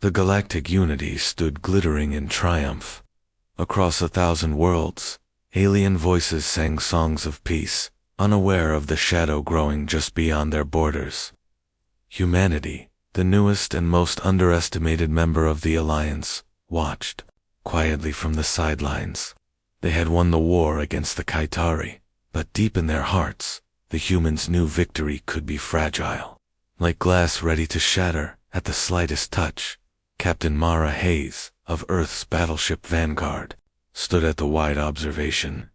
The galactic unity stood glittering in triumph. Across 1,000 worlds, alien voices sang songs of peace, unaware of the shadow growing just beyond their borders. Humanity, the newest and most underestimated member of the Alliance, watched quietly from the sidelines. They had won the war against the Kaitari, but deep in their hearts, the humans knew victory could be fragile. Like glass ready to shatter at the slightest touch, Captain Mara Hayes, of Earth's battleship Vanguard, stood at the wide observation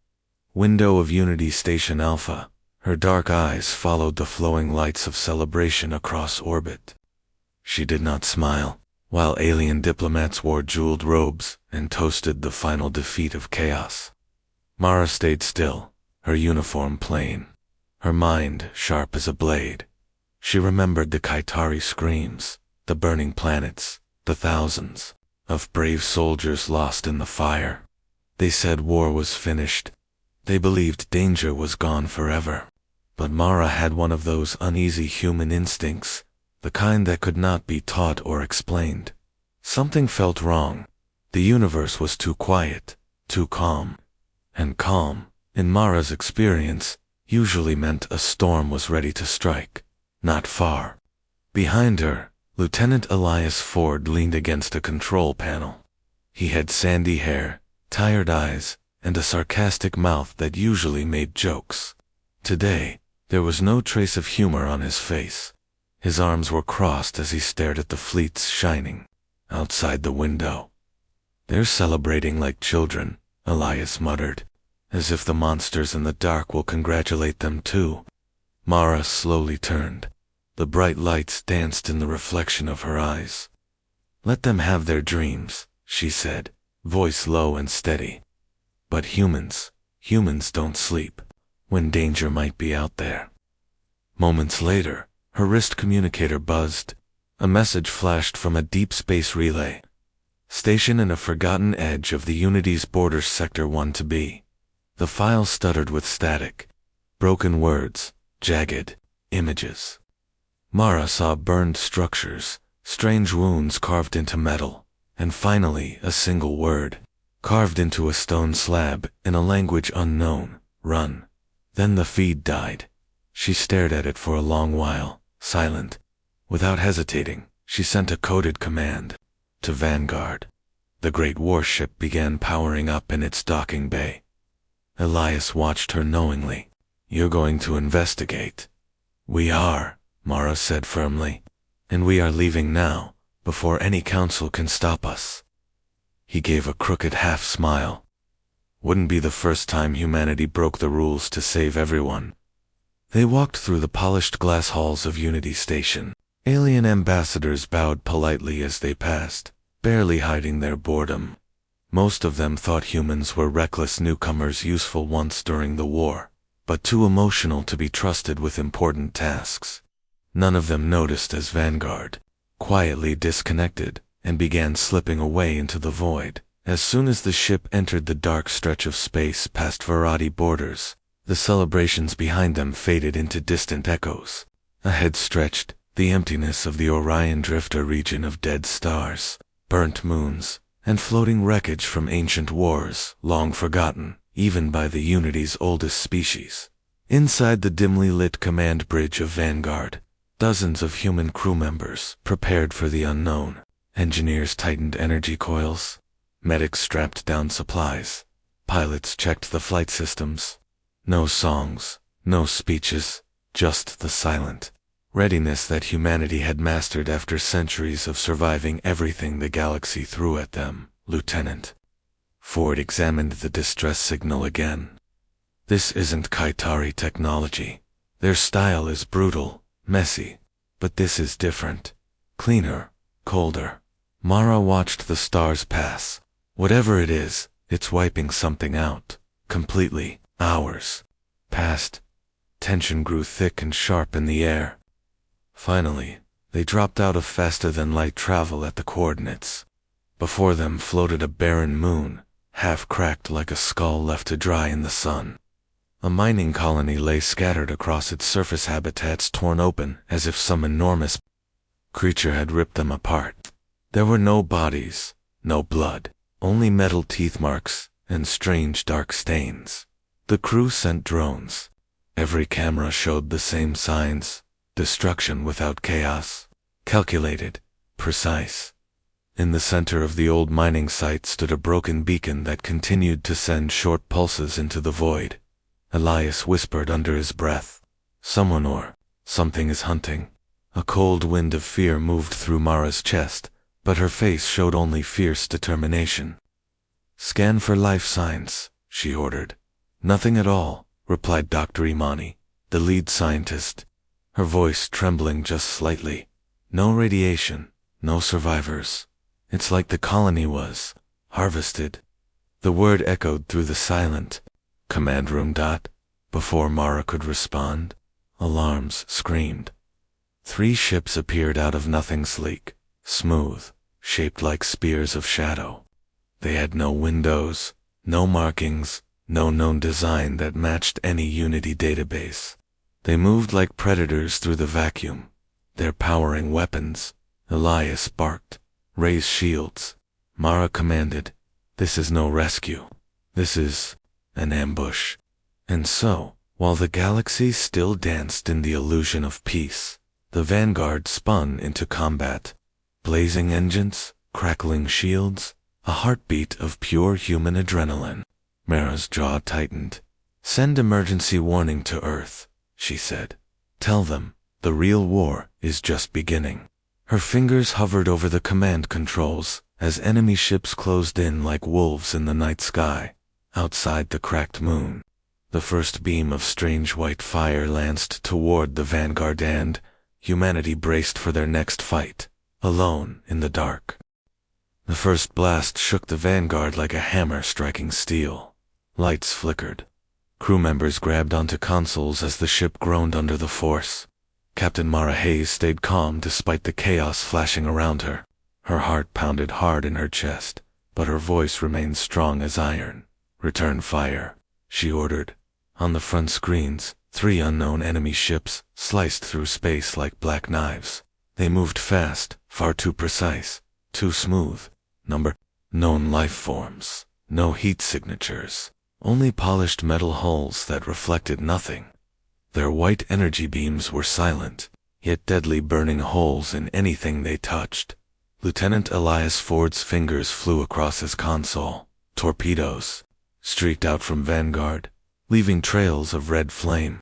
window of Unity Station Alpha. Her dark eyes followed the flowing lights of celebration across orbit. She did not smile, while alien diplomats wore jeweled robes and toasted the final defeat of chaos. Mara stayed still, her uniform plain, her mind sharp as a blade. She remembered the Kaitari screams, the burning planets, the thousands of brave soldiers lost in the fire. They said war was finished. They believed danger was gone forever. But Mara had one of those uneasy human instincts, the kind that could not be taught or explained. Something felt wrong. The universe was too quiet, too calm. And calm, in Mara's experience, usually meant a storm was ready to strike. Not far behind her, Lieutenant Elias Ford leaned against a control panel. He had sandy hair, tired eyes, and a sarcastic mouth that usually made jokes. Today, there was no trace of humor on his face. His arms were crossed as he stared at the fleets shining outside the window. "They're celebrating like children," Elias muttered, "as if the monsters in the dark will congratulate them too." Mara slowly turned. The bright lights danced in the reflection of her eyes. "Let them have their dreams," she said, voice low and steady. "But humans don't sleep when danger might be out there." Moments later, her wrist communicator buzzed. A message flashed from a deep space relay. "Station in a forgotten edge of the Unity's borders, Sector 1 to B." The file stuttered with static. Broken words, jagged images. Mara saw burned structures, strange wounds carved into metal, and finally a single word, carved into a stone slab in a language unknown: run. Then the feed died. She stared at it for a long while, silent. Without hesitating, she sent a coded command to Vanguard. The great warship began powering up in its docking bay. Elias watched her knowingly. "You're going to investigate." "We are," Mara said firmly. "And we are leaving now, before any council can stop us." He gave a crooked half smile. "Wouldn't be the first time humanity broke the rules to save everyone." They walked through the polished glass halls of Unity Station. Alien ambassadors bowed politely as they passed, barely hiding their boredom. Most of them thought humans were reckless newcomers useful once during the war, but too emotional to be trusted with important tasks. None of them noticed as Vanguard quietly disconnected and began slipping away into the void. As soon as the ship entered the dark stretch of space past Varadi borders, the celebrations behind them faded into distant echoes. Ahead stretched the emptiness of the Orion Drifter region of dead stars, burnt moons, and floating wreckage from ancient wars, long forgotten, even by the Unity's oldest species. Inside the dimly lit command bridge of Vanguard, dozens of human crew members prepared for the unknown. Engineers tightened energy coils. Medics strapped down supplies. Pilots checked the flight systems. No songs, no speeches, just the silent readiness that humanity had mastered after centuries of surviving everything the galaxy threw at them. "Lieutenant." Ford examined the distress signal again. "This isn't Kaitari technology. Their style is brutal, messy, but this is different. Cleaner, colder." Mara watched the stars pass. Whatever it is, it's wiping something out. Completely. Hours passed. Tension grew thick and sharp in the air. Finally, they dropped out of faster-than-light travel at the coordinates. Before them floated a barren moon, half cracked like a skull left to dry in the sun. A mining colony lay scattered across its surface habitats, torn open as if some enormous creature had ripped them apart. There were no bodies, no blood, only metal teeth marks and strange dark stains. The crew sent drones. Every camera showed the same signs: destruction without chaos, calculated, precise. In the center of the old mining site stood a broken beacon that continued to send short pulses into the void. Elias whispered under his breath, "Someone or something is hunting." A cold wind of fear moved through Mara's chest, but her face showed only fierce determination. "Scan for life signs," she ordered. "Nothing at all," replied Dr. Imani, the lead scientist, her voice trembling just slightly. "No radiation, no survivors. It's like the colony was harvested." The word echoed through the silent command room. Before Mara could respond, alarms screamed. 3 ships appeared out of nothing, sleek, smooth, shaped like spears of shadow. They had no windows, no markings, no known design that matched any Unity database. They moved like predators through the vacuum, their powering weapons. Elias barked, "Raise shields." Mara commanded, "This is no rescue. This is an ambush." And so, while the galaxy still danced in the illusion of peace, the Vanguard spun into combat. Blazing engines, crackling shields, a heartbeat of pure human adrenaline. Mara's jaw tightened. "Send emergency warning to Earth," she said. "Tell them the real war is just beginning." Her fingers hovered over the command controls as enemy ships closed in like wolves in the night sky. Outside the cracked moon, the first beam of strange white fire lanced toward the Vanguard, and humanity braced for their next fight, alone in the dark. The first blast shook the Vanguard like a hammer striking steel. Lights flickered. Crew members grabbed onto consoles as the ship groaned under the force. Captain Mara Hayes stayed calm despite the chaos flashing around her. Her heart pounded hard in her chest, but her voice remained strong as iron. "Return fire," she ordered. On the front screens, 3 unknown enemy ships sliced through space like black knives. They moved fast, far too precise, too smooth. Known life forms, no heat signatures, only polished metal hulls that reflected nothing. Their white energy beams were silent, yet deadly, burning holes in anything they touched. Lieutenant Elias Ford's fingers flew across his console. Torpedoes streaked out from Vanguard, leaving trails of red flame.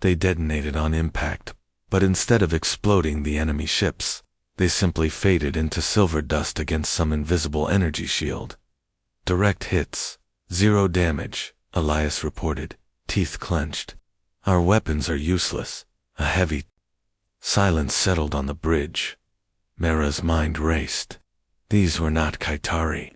They detonated on impact, but instead of exploding the enemy ships, they simply faded into silver dust against some invisible energy shield. "Direct hits, 0 damage," Elias reported, teeth clenched. "Our weapons are useless." A heavy silence settled on the bridge. Mara's mind raced. These were not Kaitari.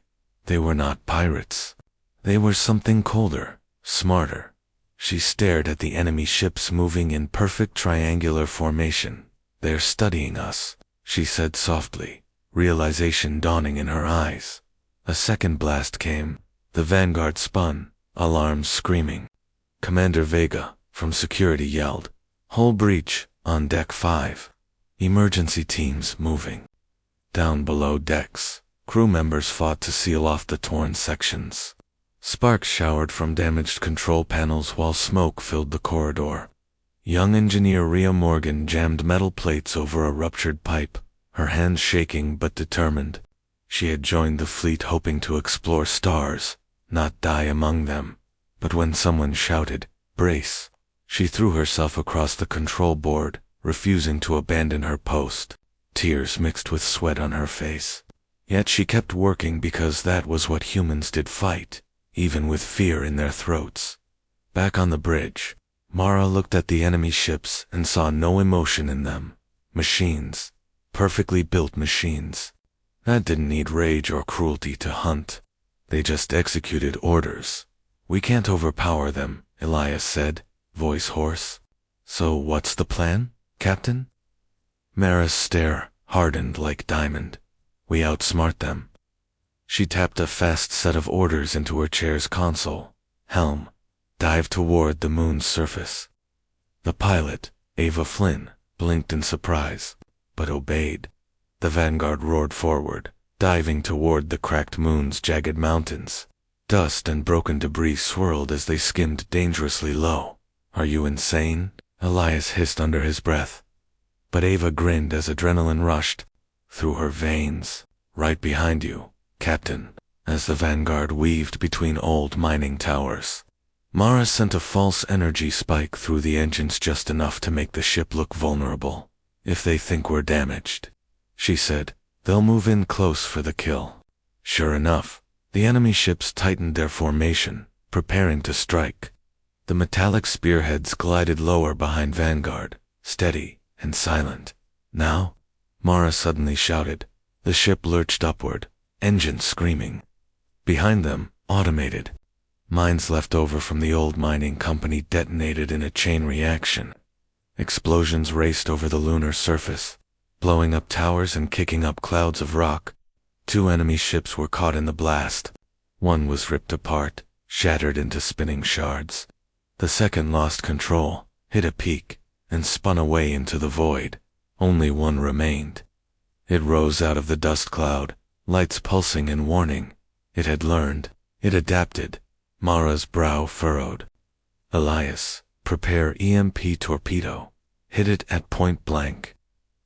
They were not pirates. They were something colder, smarter. She stared at the enemy ships moving in perfect triangular formation. "They're studying us," she said softly, realization dawning in her eyes. A second blast came. The Vanguard spun, alarms screaming. Commander Vega, from security, yelled, "Hull breach, on deck 5. Emergency teams moving." Down below decks, crew members fought to seal off the torn sections. Sparks showered from damaged control panels while smoke filled the corridor. Young engineer Rhea Morgan jammed metal plates over a ruptured pipe, her hands shaking but determined. She had joined the fleet hoping to explore stars, not die among them. But when someone shouted, "Brace," she threw herself across the control board, refusing to abandon her post. Tears mixed with sweat on her face. Yet she kept working because that was what humans did, fight, even with fear in their throats. Back on the bridge, Mara looked at the enemy ships and saw no emotion in them. Machines. Perfectly built machines. That didn't need rage or cruelty to hunt. They just executed orders. "We can't overpower them," Elias said, voice hoarse. "So what's the plan, Captain?" Mara's stare hardened like diamond. "We outsmart them." She tapped a fast set of orders into her chair's console. "Helm, dive toward the moon's surface." The pilot, Ava Flynn, blinked in surprise, but obeyed. The vanguard roared forward, diving toward the cracked moon's jagged mountains. Dust and broken debris swirled as they skimmed dangerously low. "Are you insane?" Elias hissed under his breath. But Ava grinned as adrenaline rushed through her veins. "Right behind you, Captain." As the vanguard weaved between old mining towers, Mara sent a false energy spike through the engines, just enough to make the ship look vulnerable. "If they think we're damaged," she said, "they'll move in close for the kill." Sure enough, the enemy ships tightened their formation, preparing to strike. The metallic spearheads glided lower behind Vanguard, steady and silent. "Now?" Mara suddenly shouted. The ship lurched upward, engines screaming. Behind them, automated mines left over from the old mining company detonated in a chain reaction. Explosions raced over the lunar surface, blowing up towers and kicking up clouds of rock. 2 enemy ships were caught in the blast. One was ripped apart, shattered into spinning shards. The second lost control, hit a peak, and spun away into the void. Only one remained. It rose out of the dust cloud, lights pulsing in warning. It had learned. It adapted. Mara's brow furrowed. "Elias, prepare EMP torpedo. Hit it at point blank.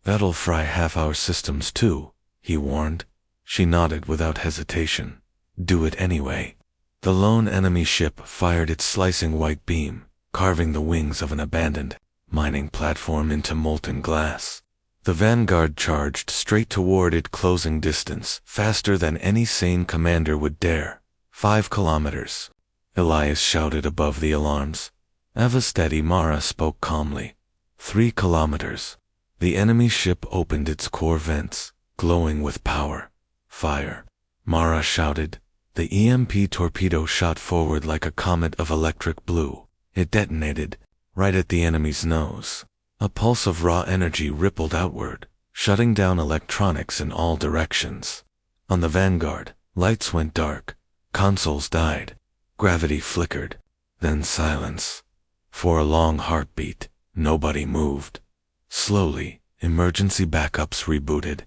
That'll fry half our systems too," he warned. She nodded without hesitation. "Do it anyway." The lone enemy ship fired its slicing white beam, carving the wings of an abandoned mining platform into molten glass. The vanguard charged straight toward it, closing distance, faster than any sane commander would dare. 5 kilometers. Elias shouted above the alarms. "Ava, steady," Mara spoke calmly. 3 kilometers. The enemy ship opened its core vents, glowing with power. "Fire," Mara shouted. The EMP torpedo shot forward like a comet of electric blue. It detonated, right at the enemy's nose. A pulse of raw energy rippled outward, shutting down electronics in all directions. On the vanguard, lights went dark, consoles died, gravity flickered, then silence. For a long heartbeat, nobody moved. Slowly, emergency backups rebooted.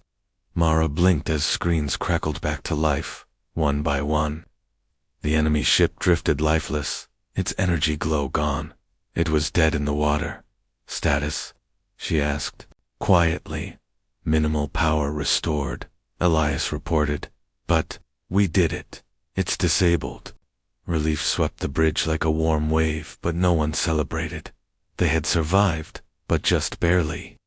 Mara blinked as screens crackled back to life, one by one. The enemy ship drifted lifeless, its energy glow gone. It was dead in the water. "Status?" she asked, quietly. "Minimal power restored," Elias reported. "But we did it. It's disabled." Relief swept the bridge like a warm wave, but no one celebrated. They had survived, but just barely.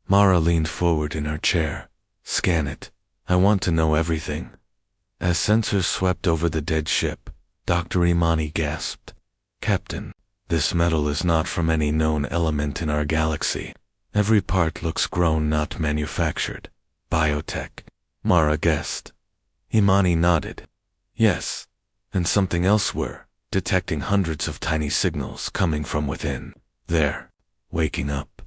Mara leaned forward in her chair. "Scan it. I want to know everything." As sensors swept over the dead ship, Dr. Imani gasped. "Captain, this metal is not from any known element in our galaxy. Every part looks grown, not manufactured. Biotech." Mara guessed. Imani nodded. "Yes. And something else, we're detecting hundreds of tiny signals coming from within. They're waking up."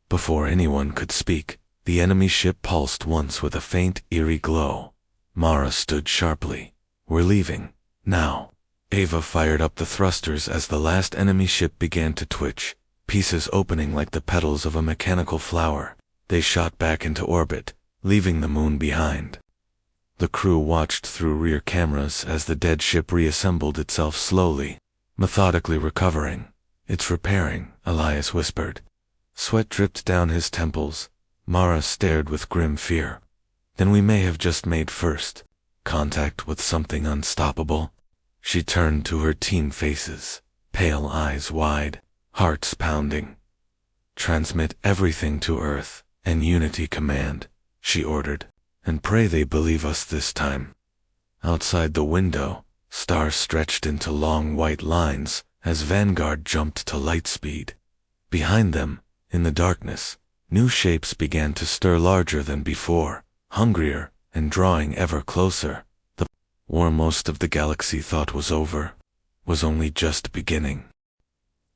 Before anyone could speak, the enemy ship pulsed once with a faint, eerie glow. Mara stood sharply. "We're leaving. Now." Ava fired up the thrusters as the last enemy ship began to twitch, pieces opening like the petals of a mechanical flower. They shot back into orbit, leaving the moon behind. The crew watched through rear cameras as the dead ship reassembled itself slowly, methodically recovering. "It's repairing," Elias whispered. Sweat dripped down his temples. Mara stared with grim fear. "Then we may have just made first contact with something unstoppable." She turned to her team faces, pale eyes wide, hearts pounding. "Transmit everything to Earth and Unity Command," she ordered, "and pray they believe us this time." Outside the window, stars stretched into long white lines as Vanguard jumped to light speed. Behind them, in the darkness, new shapes began to stir, larger than before, hungrier, and drawing ever closer. The war most of the galaxy thought was over was only just beginning.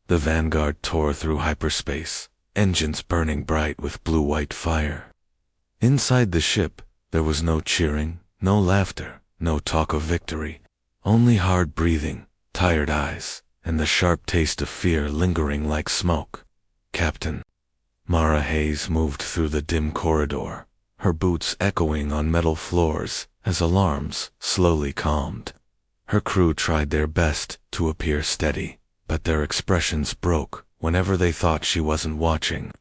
The Vanguard tore through hyperspace, engines burning bright with blue-white fire. Inside the ship, there was no cheering, no laughter, no talk of victory, only hard breathing, tired eyes, and the sharp taste of fear lingering like smoke. "Captain." Mara Hayes moved through the dim corridor, her boots echoing on metal floors as alarms slowly calmed. Her crew tried their best to appear steady, but their expressions broke whenever they thought she wasn't watching.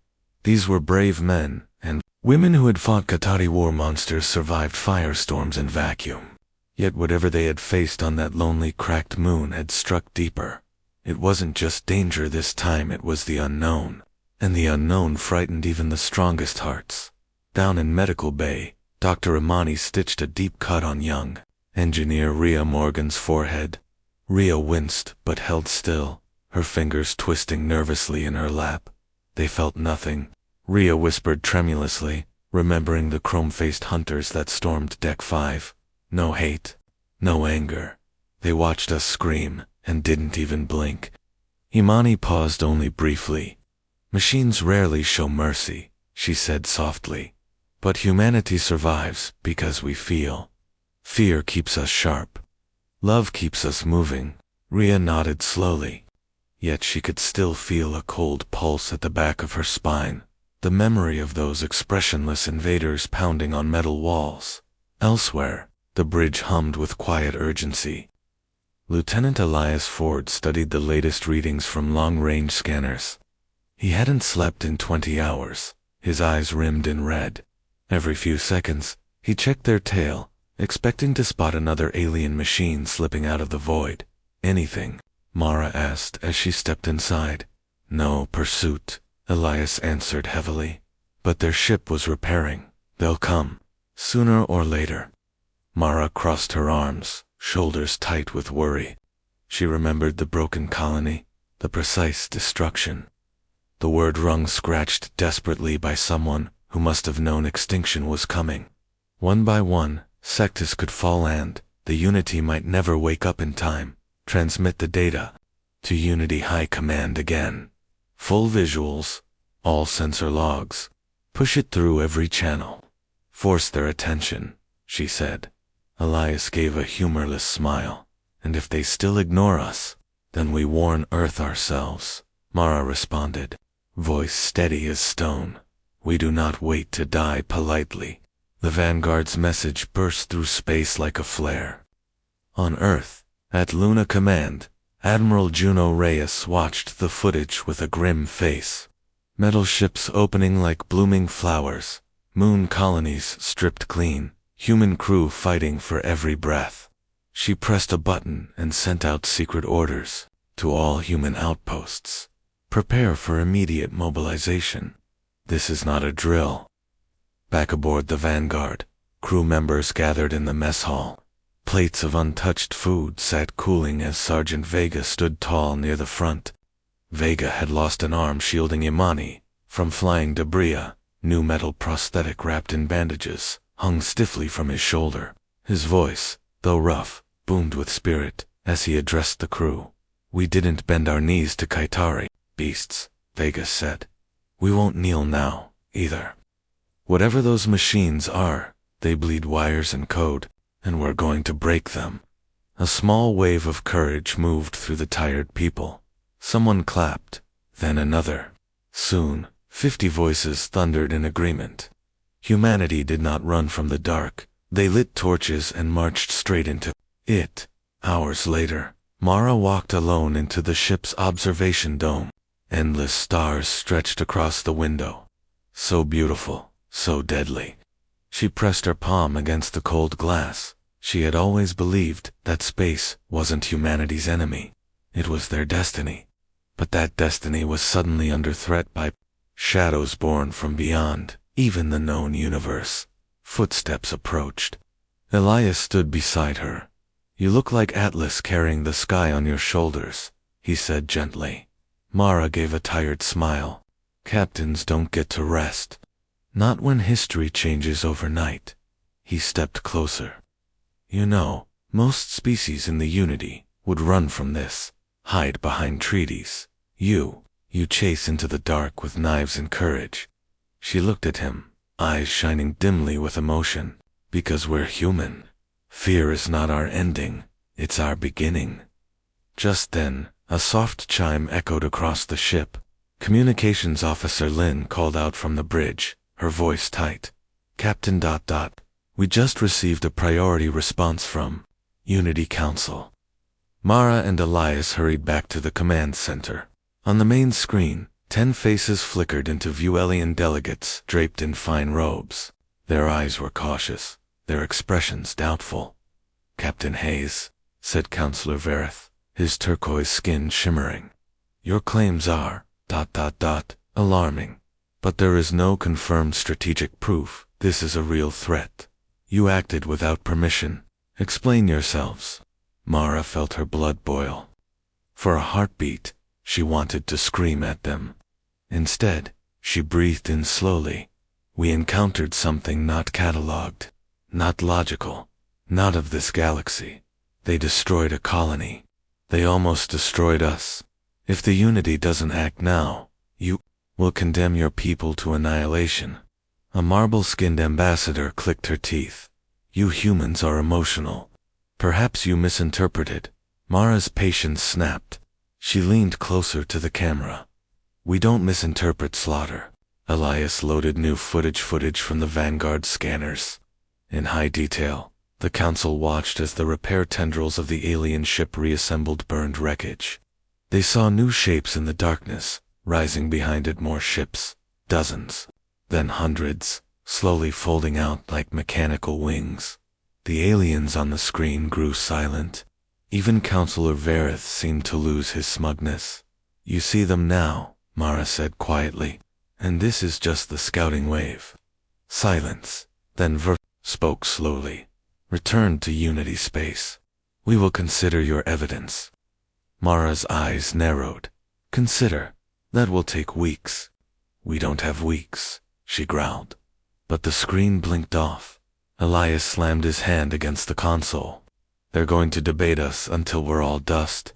These were brave men and women who had fought Qatari war monsters, survived firestorms and vacuum. Yet whatever they had faced on that lonely, cracked moon had struck deeper. It wasn't just danger this time, it was the unknown. And the unknown frightened even the strongest hearts. Down in Medical Bay, Dr. Imani stitched a deep cut on young engineer Rhea Morgan's forehead. Rhea winced but held still, her fingers twisting nervously in her lap. They felt nothing. Rhea whispered tremulously, remembering the chrome-faced hunters that stormed Deck 5. No hate, no anger. They watched us scream and didn't even blink. Imani paused only briefly. Machines rarely show mercy, she said softly. But humanity survives because we feel. Fear keeps us sharp. Love keeps us moving. Rhea nodded slowly. Yet she could still feel a cold pulse at the back of her spine, the memory of those expressionless invaders pounding on metal walls. Elsewhere, the bridge hummed with quiet urgency. Lieutenant Elias Ford studied the latest readings from long-range scanners. He hadn't slept in 20 hours, his eyes rimmed in red. Every few seconds, he checked their tail, expecting to spot another alien machine slipping out of the void. Anything? Mara asked as she stepped inside. No pursuit, Elias answered heavily. But their ship was repairing. They'll come, sooner or later. Mara crossed her arms, shoulders tight with worry. She remembered the broken colony, the precise destruction. The word rung scratched desperately by someone who must have known extinction was coming. One by one, sectors could fall and the Unity might never wake up in time, transmit the data to Unity High Command again. Full visuals, all sensor logs. Push it through every channel. Force their attention, she said. Elias gave a humorless smile. And if they still ignore us, then we warn Earth ourselves, Mara responded, voice steady as stone. We do not wait to die politely. The Vanguard's message burst through space like a flare. On Earth, at Luna Command, Admiral Juno Reyes watched the footage with a grim face. Metal ships opening like blooming flowers, moon colonies stripped clean, human crew fighting for every breath. She pressed a button and sent out secret orders to all human outposts. Prepare for immediate mobilization. This is not a drill. Back aboard the Vanguard, crew members gathered in the mess hall. Plates of untouched food sat cooling as Sergeant Vega stood tall near the front. Vega had lost an arm shielding Imani from flying debris. A new metal prosthetic wrapped in bandages hung stiffly from his shoulder. His voice, though rough, boomed with spirit as he addressed the crew. We didn't bend our knees to Kaitari beasts, Vega said. We won't kneel now, either. Whatever those machines are, they bleed wires and code, and we're going to break them. A small wave of courage moved through the tired people. Someone clapped, then another. Soon, 50 voices thundered in agreement. Humanity did not run from the dark. They lit torches and marched straight into it. Hours later, Mara walked alone into the ship's observation dome. Endless stars stretched across the window. So beautiful, so deadly. She pressed her palm against the cold glass. She had always believed that space wasn't humanity's enemy. It was their destiny. But that destiny was suddenly under threat by shadows born from beyond, even the known universe. Footsteps approached. Elias stood beside her. You look like Atlas carrying the sky on your shoulders, he said gently. Mara gave a tired smile. Captains don't get to rest. Not when history changes overnight. He stepped closer. You know, most species in the Unity would run from this, hide behind treaties. You chase into the dark with knives and courage. She looked at him, eyes shining dimly with emotion. Because we're human. Fear is not our ending, it's our beginning. Just then, a soft chime echoed across the ship. Communications Officer Lin called out from the bridge, her voice tight. Captain ... We just received a priority response from Unity Council. Mara and Elias hurried back to the command center. On the main screen, 10 faces flickered into view. Alien delegates draped in fine robes. Their eyes were cautious, their expressions doubtful. Captain Hayes, said Counselor Verith, his turquoise skin shimmering. Your claims are ... alarming. But there is no confirmed strategic proof. This is a real threat. You acted without permission. Explain yourselves. Mara felt her blood boil. For a heartbeat, she wanted to scream at them. Instead, she breathed in slowly. We encountered something not catalogued, not logical, not of this galaxy. They destroyed a colony. They almost destroyed us. If the Unity doesn't act now, you will condemn your people to annihilation. A marble-skinned ambassador clicked her teeth. You humans are emotional. Perhaps you misinterpreted. Mara's patience snapped. She leaned closer to the camera. We don't misinterpret slaughter. Elias loaded new footage from the Vanguard scanners. In high detail, the Council watched as the repair tendrils of the alien ship reassembled burned wreckage. They saw new shapes in the darkness, rising behind it more ships, dozens, then hundreds, slowly folding out like mechanical wings. The aliens on the screen grew silent. Even Counselor Verith seemed to lose his smugness. You see them now, Mara said quietly, and this is just the scouting wave. Silence. Then Verith spoke slowly. Return to Unity space. We will consider your evidence. Mara's eyes narrowed. Consider. That will take weeks. We don't have weeks, she growled. But the screen blinked off. Elias slammed his hand against the console. They're going to debate us until we're all dust.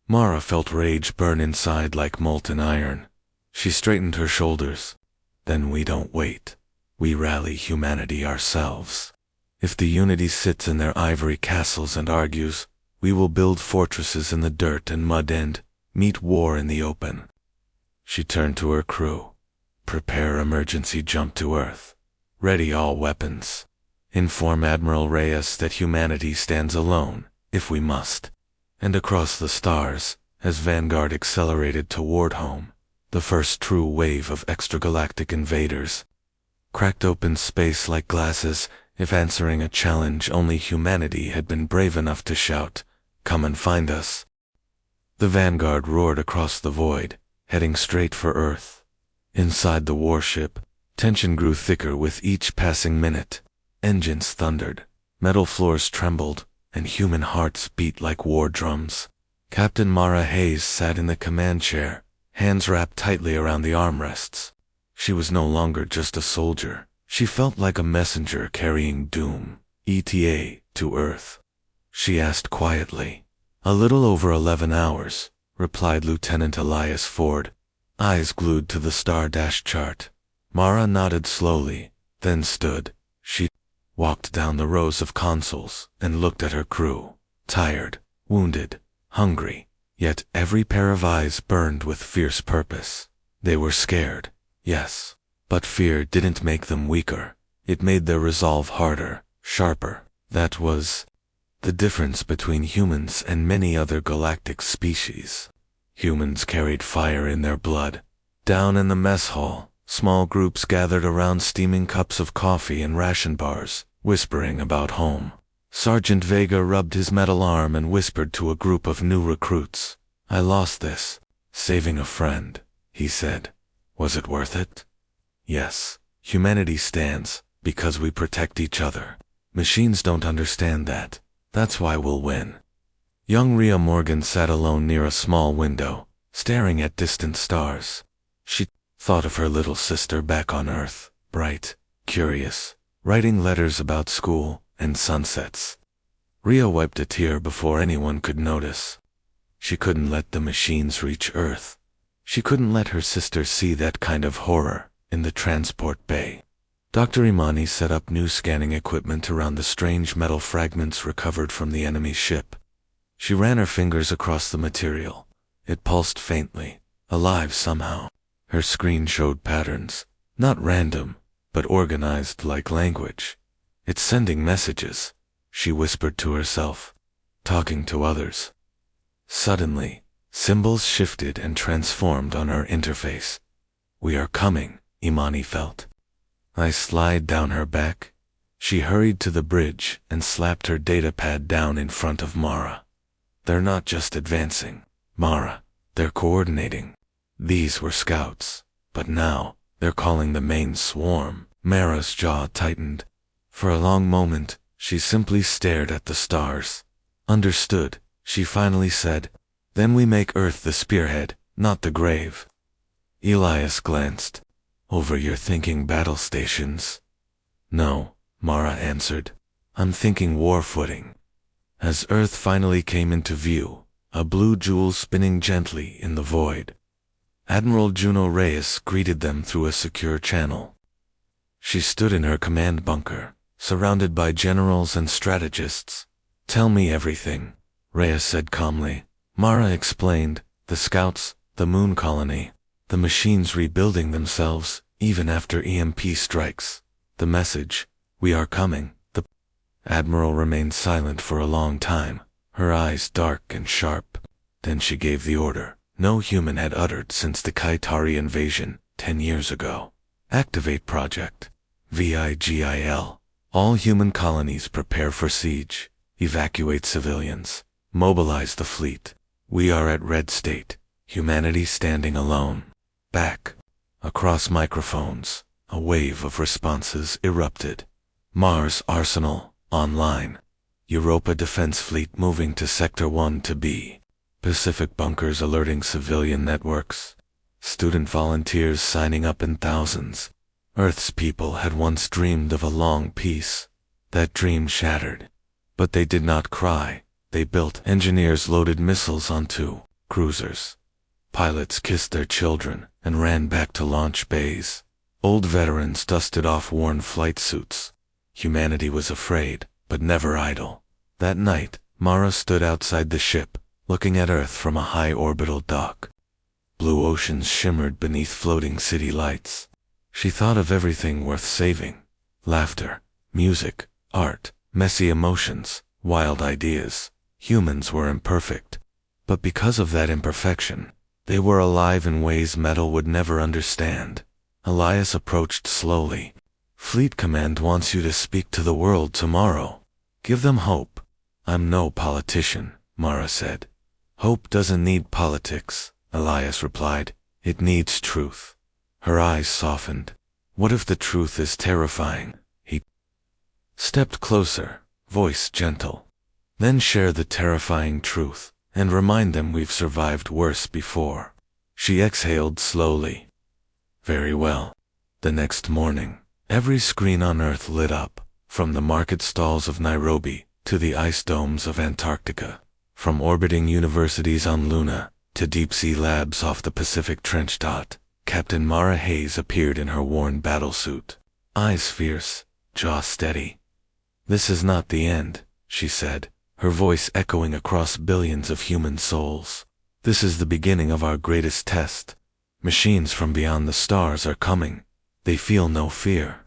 Mara felt rage burn inside like molten iron. She straightened her shoulders. Then we don't wait. We rally humanity ourselves. If the Unity sits in their ivory castles and argues, we will build fortresses in the dirt and mud and meet war in the open. She turned to her crew. Prepare emergency jump to Earth. Ready all weapons. Inform Admiral Reyes that humanity stands alone, if we must. And across the stars, as Vanguard accelerated toward home, the first true wave of extragalactic invaders cracked open space like glasses. If answering a challenge only humanity had been brave enough to shout, "Come and find us." The Vanguard roared across the void, heading straight for Earth. Inside the warship, tension grew thicker with each passing minute. Engines thundered, metal floors trembled, and human hearts beat like war drums. Captain Mara Hayes sat in the command chair, hands wrapped tightly around the armrests. She was no longer just a soldier. She felt like a messenger carrying doom, ETA, to Earth. She asked quietly. A little over 11 hours, replied Lieutenant Elias Ford, eyes glued to the star-dash chart. Mara nodded slowly, then stood. She walked down the rows of consoles and looked at her crew, tired, wounded, hungry, yet every pair of eyes burned with fierce purpose. They were scared, yes. But fear didn't make them weaker. It made their resolve harder, sharper. That was the difference between humans and many other galactic species. Humans carried fire in their blood. Down in the mess hall, small groups gathered around steaming cups of coffee and ration bars, whispering about home. Sergeant Vega rubbed his metal arm and whispered to a group of new recruits. I lost this. Saving a friend, he said. Was it worth it? Yes, humanity stands because we protect each other. Machines don't understand that. That's why we'll win. Young Rhea Morgan sat alone near a small window, staring at distant stars. She thought of her little sister back on Earth, bright, curious, writing letters about school and sunsets. Rhea wiped a tear before anyone could notice. She couldn't let the machines reach Earth. She couldn't let her sister see that kind of horror in the transport bay. Dr. Imani set up new scanning equipment around the strange metal fragments recovered from the enemy ship. She ran her fingers across the material. It pulsed faintly, alive somehow. Her screen showed patterns, not random, but organized like language. It's sending messages, she whispered to herself, talking to others. Suddenly, symbols shifted and transformed on her interface. We are coming, Imani felt. I slid down her back. She hurried to the bridge and slapped her datapad down in front of Mara. They're not just advancing, Mara, they're coordinating. These were scouts, but now, they're calling the main swarm. Mara's jaw tightened. For a long moment, she simply stared at the stars. Understood, she finally said. Then we make Earth the spearhead, not the grave. Elias glanced. Over your thinking battle stations? No, Mara answered. I'm thinking war footing. As Earth finally came into view, a blue jewel spinning gently in the void. Admiral Juno Reyes greeted them through a secure channel. She stood in her command bunker, surrounded by generals and strategists. Tell me everything, Reyes said calmly. Mara explained, the scouts, the moon colony, the machines rebuilding themselves, even after EMP strikes. The message, we are coming. The Admiral remained silent for a long time, her eyes dark and sharp. Then she gave the order no human had uttered since the Kaitari invasion 10 years ago. Activate Project. VIGIL. All human colonies prepare for siege. Evacuate civilians. Mobilize the fleet. We are at Red State. Humanity standing alone. Back. Across microphones, a wave of responses erupted. Mars Arsenal, online. Europa Defense Fleet moving to Sector 1 to B. Pacific bunkers alerting civilian networks. Student volunteers signing up in thousands. Earth's people had once dreamed of a long peace. That dream shattered. But they did not cry. They built. Engineers loaded missiles onto cruisers. Pilots kissed their children and ran back to launch bays. Old veterans dusted off worn flight suits. Humanity was afraid, but never idle. That night, Mara stood outside the ship, looking at Earth from a high orbital dock. Blue oceans shimmered beneath floating city lights. She thought of everything worth saving. Laughter, music, art, messy emotions, wild ideas. Humans were imperfect. But because of that imperfection, they were alive in ways metal would never understand. Elias approached slowly. Fleet Command wants you to speak to the world tomorrow. Give them hope. I'm no politician, Mara said. Hope doesn't need politics, Elias replied. It needs truth. Her eyes softened. What if the truth is terrifying? He stepped closer, voice gentle. Then share the terrifying truth, and remind them we've survived worse before. She exhaled slowly. Very well. The next morning, every screen on Earth lit up, from the market stalls of Nairobi to the ice domes of Antarctica, from orbiting universities on Luna to deep-sea labs off the Pacific Trench. Captain Mara Hayes appeared in her worn battlesuit, eyes fierce, jaw steady. This is not the end, she said, her voice echoing across billions of human souls. This is the beginning of our greatest test. Machines from beyond the stars are coming. They feel no fear.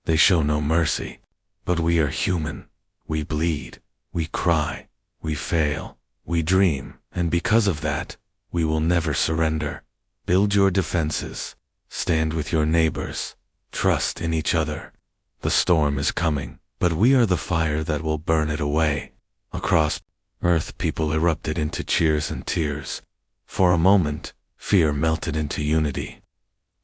They show no mercy. But we are human. We bleed. We cry. We fail. We dream. And because of that, we will never surrender. Build your defenses. Stand with your neighbors. Trust in each other. The storm is coming, but we are the fire that will burn it away. Across Earth, people erupted into cheers and tears. For a moment, fear melted into unity.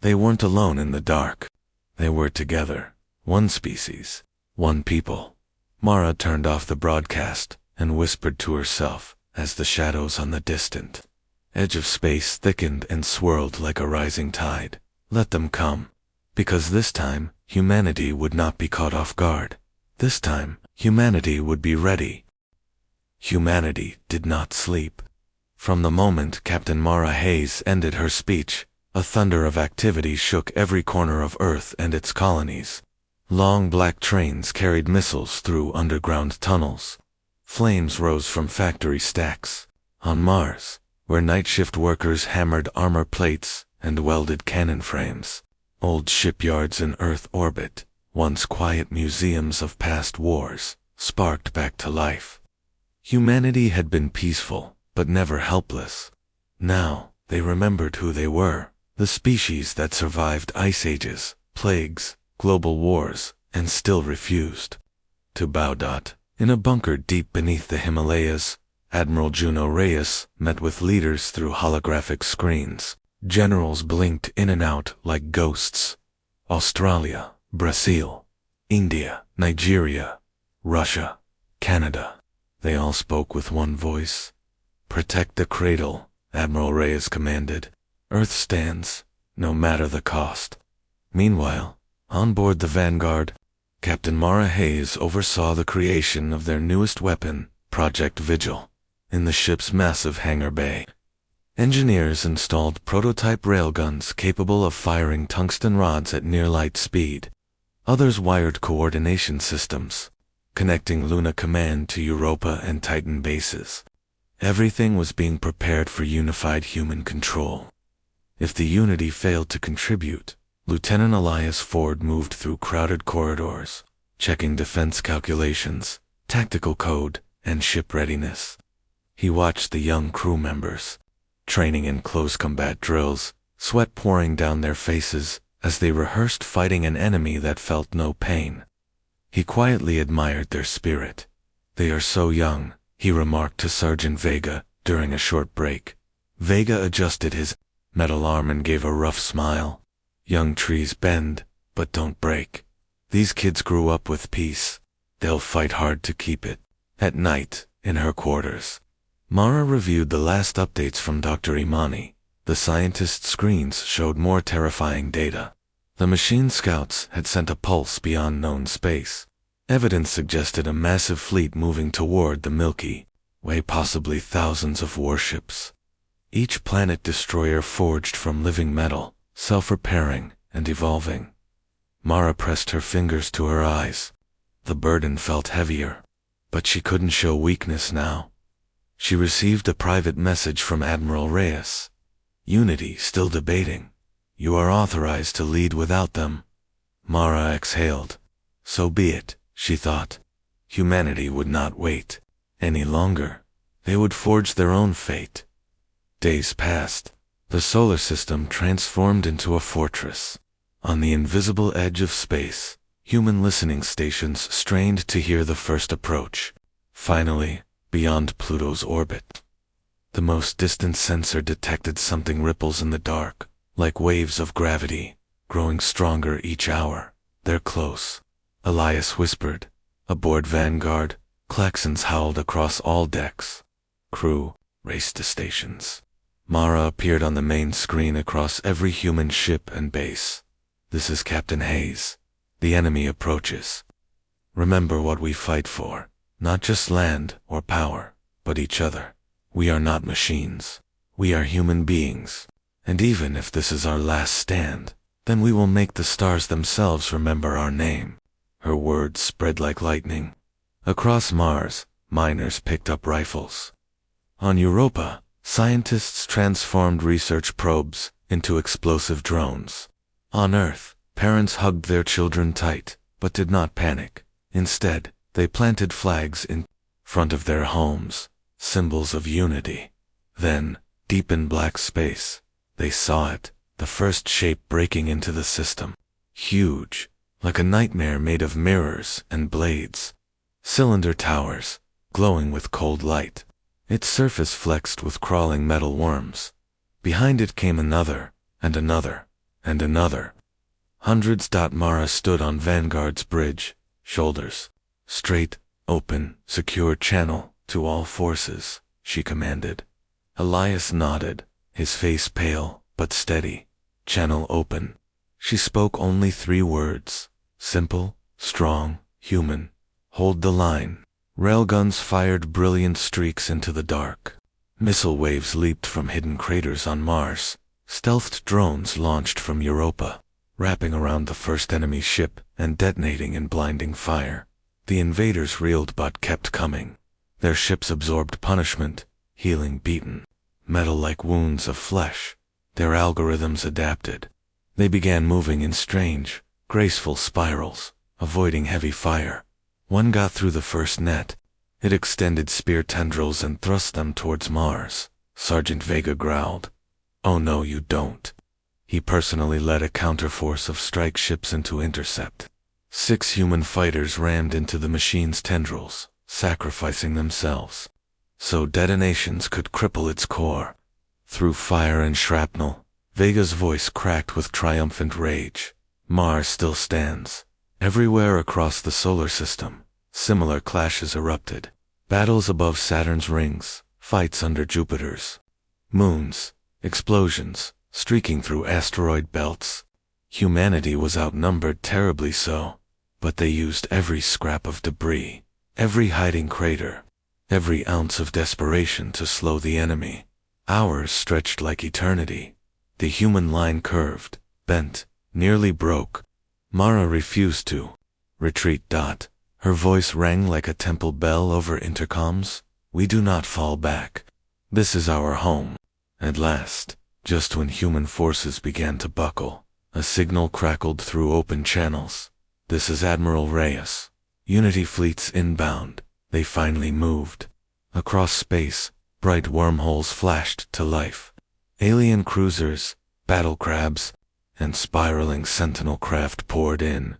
They weren't alone in the dark. They were together. One species. One people. Mara turned off the broadcast and whispered to herself as the shadows on the distant edge of space thickened and swirled like a rising tide. Let them come. Because this time, humanity would not be caught off guard. This time, humanity would be ready. Humanity did not sleep. From the moment Captain Mara Hayes ended her speech, a thunder of activity shook every corner of Earth and its colonies. Long black trains carried missiles through underground tunnels. Flames rose from factory stacks. On Mars, where night shift workers hammered armor plates and welded cannon frames, Old shipyards in Earth orbit, once quiet museums of past wars, sparked back to life. Humanity had been peaceful, but never helpless. Now, they remembered who they were, the species that survived ice ages, plagues, global wars, and still refused to bow. In a bunker deep beneath the Himalayas, Admiral Juno Reyes met with leaders through holographic screens. Generals blinked in and out like ghosts. Australia, Brazil, India, Nigeria, Russia, Canada. They all spoke with one voice. "Protect the cradle," Admiral Reyes commanded. "Earth stands, no matter the cost." Meanwhile, on board the Vanguard, Captain Mara Hayes oversaw the creation of their newest weapon, Project Vigil, in the ship's massive hangar bay. Engineers installed prototype railguns capable of firing tungsten rods at near-light speed. Others wired coordination systems, connecting Luna Command to Europa and Titan bases. Everything was being prepared for unified human control. If the Unity failed to contribute, Lieutenant Elias Ford moved through crowded corridors, checking defense calculations, tactical code, and ship readiness. He watched the young crew members, training in close combat drills, sweat pouring down their faces as they rehearsed fighting an enemy that felt no pain. He quietly admired their spirit. "They are so young," he remarked to Sergeant Vega during a short break. Vega adjusted his metal arm and gave a rough smile. "Young trees bend, but don't break. These kids grew up with peace. They'll fight hard to keep it." At night, in her quarters, Mara reviewed the last updates from Dr. Imani. The scientist's screens showed more terrifying data. The machine scouts had sent a pulse beyond known space. Evidence suggested a massive fleet moving toward the Milky Way, possibly thousands of warships. Each planet destroyer forged from living metal, self-repairing and evolving. Mara pressed her fingers to her eyes. The burden felt heavier, but she couldn't show weakness now. She received a private message from Admiral Reyes. "Unity still debating. You are authorized to lead without them." Mara exhaled. So be it, she thought. Humanity would not wait any longer. They would forge their own fate. Days passed. The solar system transformed into a fortress. On the invisible edge of space, human listening stations strained to hear the first approach. Finally, beyond Pluto's orbit, the most distant sensor detected something ripples in the dark, like waves of gravity, growing stronger each hour. "They're close," Elias whispered. Aboard Vanguard, klaxons howled across all decks. Crew raced to stations. Mara appeared on the main screen across every human ship and base. "This is Captain Hayes. The enemy approaches. Remember what we fight for. Not just land or power, but each other. We are not machines. We are human beings. And even if this is our last stand, then we will make the stars themselves remember our name." Her words spread like lightning. Across Mars, miners picked up rifles. On Europa, scientists transformed research probes into explosive drones. On Earth, parents hugged their children tight, but did not panic. Instead, they planted flags in front of their homes, symbols of unity. Then, deep in black space, they saw it, the first shape breaking into the system. Huge, like a nightmare made of mirrors and blades. Cylinder towers, glowing with cold light. Its surface flexed with crawling metal worms. Behind it came another, and another, and another. Hundreds. Mara stood on Vanguard's bridge, shoulders straight, open, secure channel to all forces, she commanded. Elias nodded, his face pale but steady. Channel open. She spoke only 3 words. Simple, strong, human. Hold the line. Railguns fired brilliant streaks into the dark. Missile waves leaped from hidden craters on Mars. Stealthed drones launched from Europa, wrapping around the first enemy ship and detonating in blinding fire. The invaders reeled but kept coming. Their ships absorbed punishment, healing beaten, metal like wounds of flesh. Their algorithms adapted. They began moving in strange, graceful spirals, avoiding heavy fire. One got through the first net. It extended spear tendrils and thrust them towards Mars. Sergeant Vega growled. "Oh no, you don't." He personally led a counterforce of strike ships into intercept. 6 human fighters rammed into the machine's tendrils, sacrificing themselves, so detonations could cripple its core. Through fire and shrapnel, Vega's voice cracked with triumphant rage. Mars still stands. Everywhere across the solar system, similar clashes erupted. Battles above Saturn's rings, fights under Jupiter's moons, explosions, streaking through asteroid belts. Humanity was outnumbered terribly so, but they used every scrap of debris, every hiding crater, every ounce of desperation to slow the enemy. Hours stretched like eternity. The human line curved, bent, nearly broke. Mara refused to retreat. Her voice rang like a temple bell over intercoms. "We do not fall back. This is our home." At last, just when human forces began to buckle, a signal crackled through open channels. "This is Admiral Reyes. Unity fleets inbound." They finally moved. Across space, bright wormholes flashed to life. Alien cruisers, battle crabs, and spiraling sentinel craft poured in.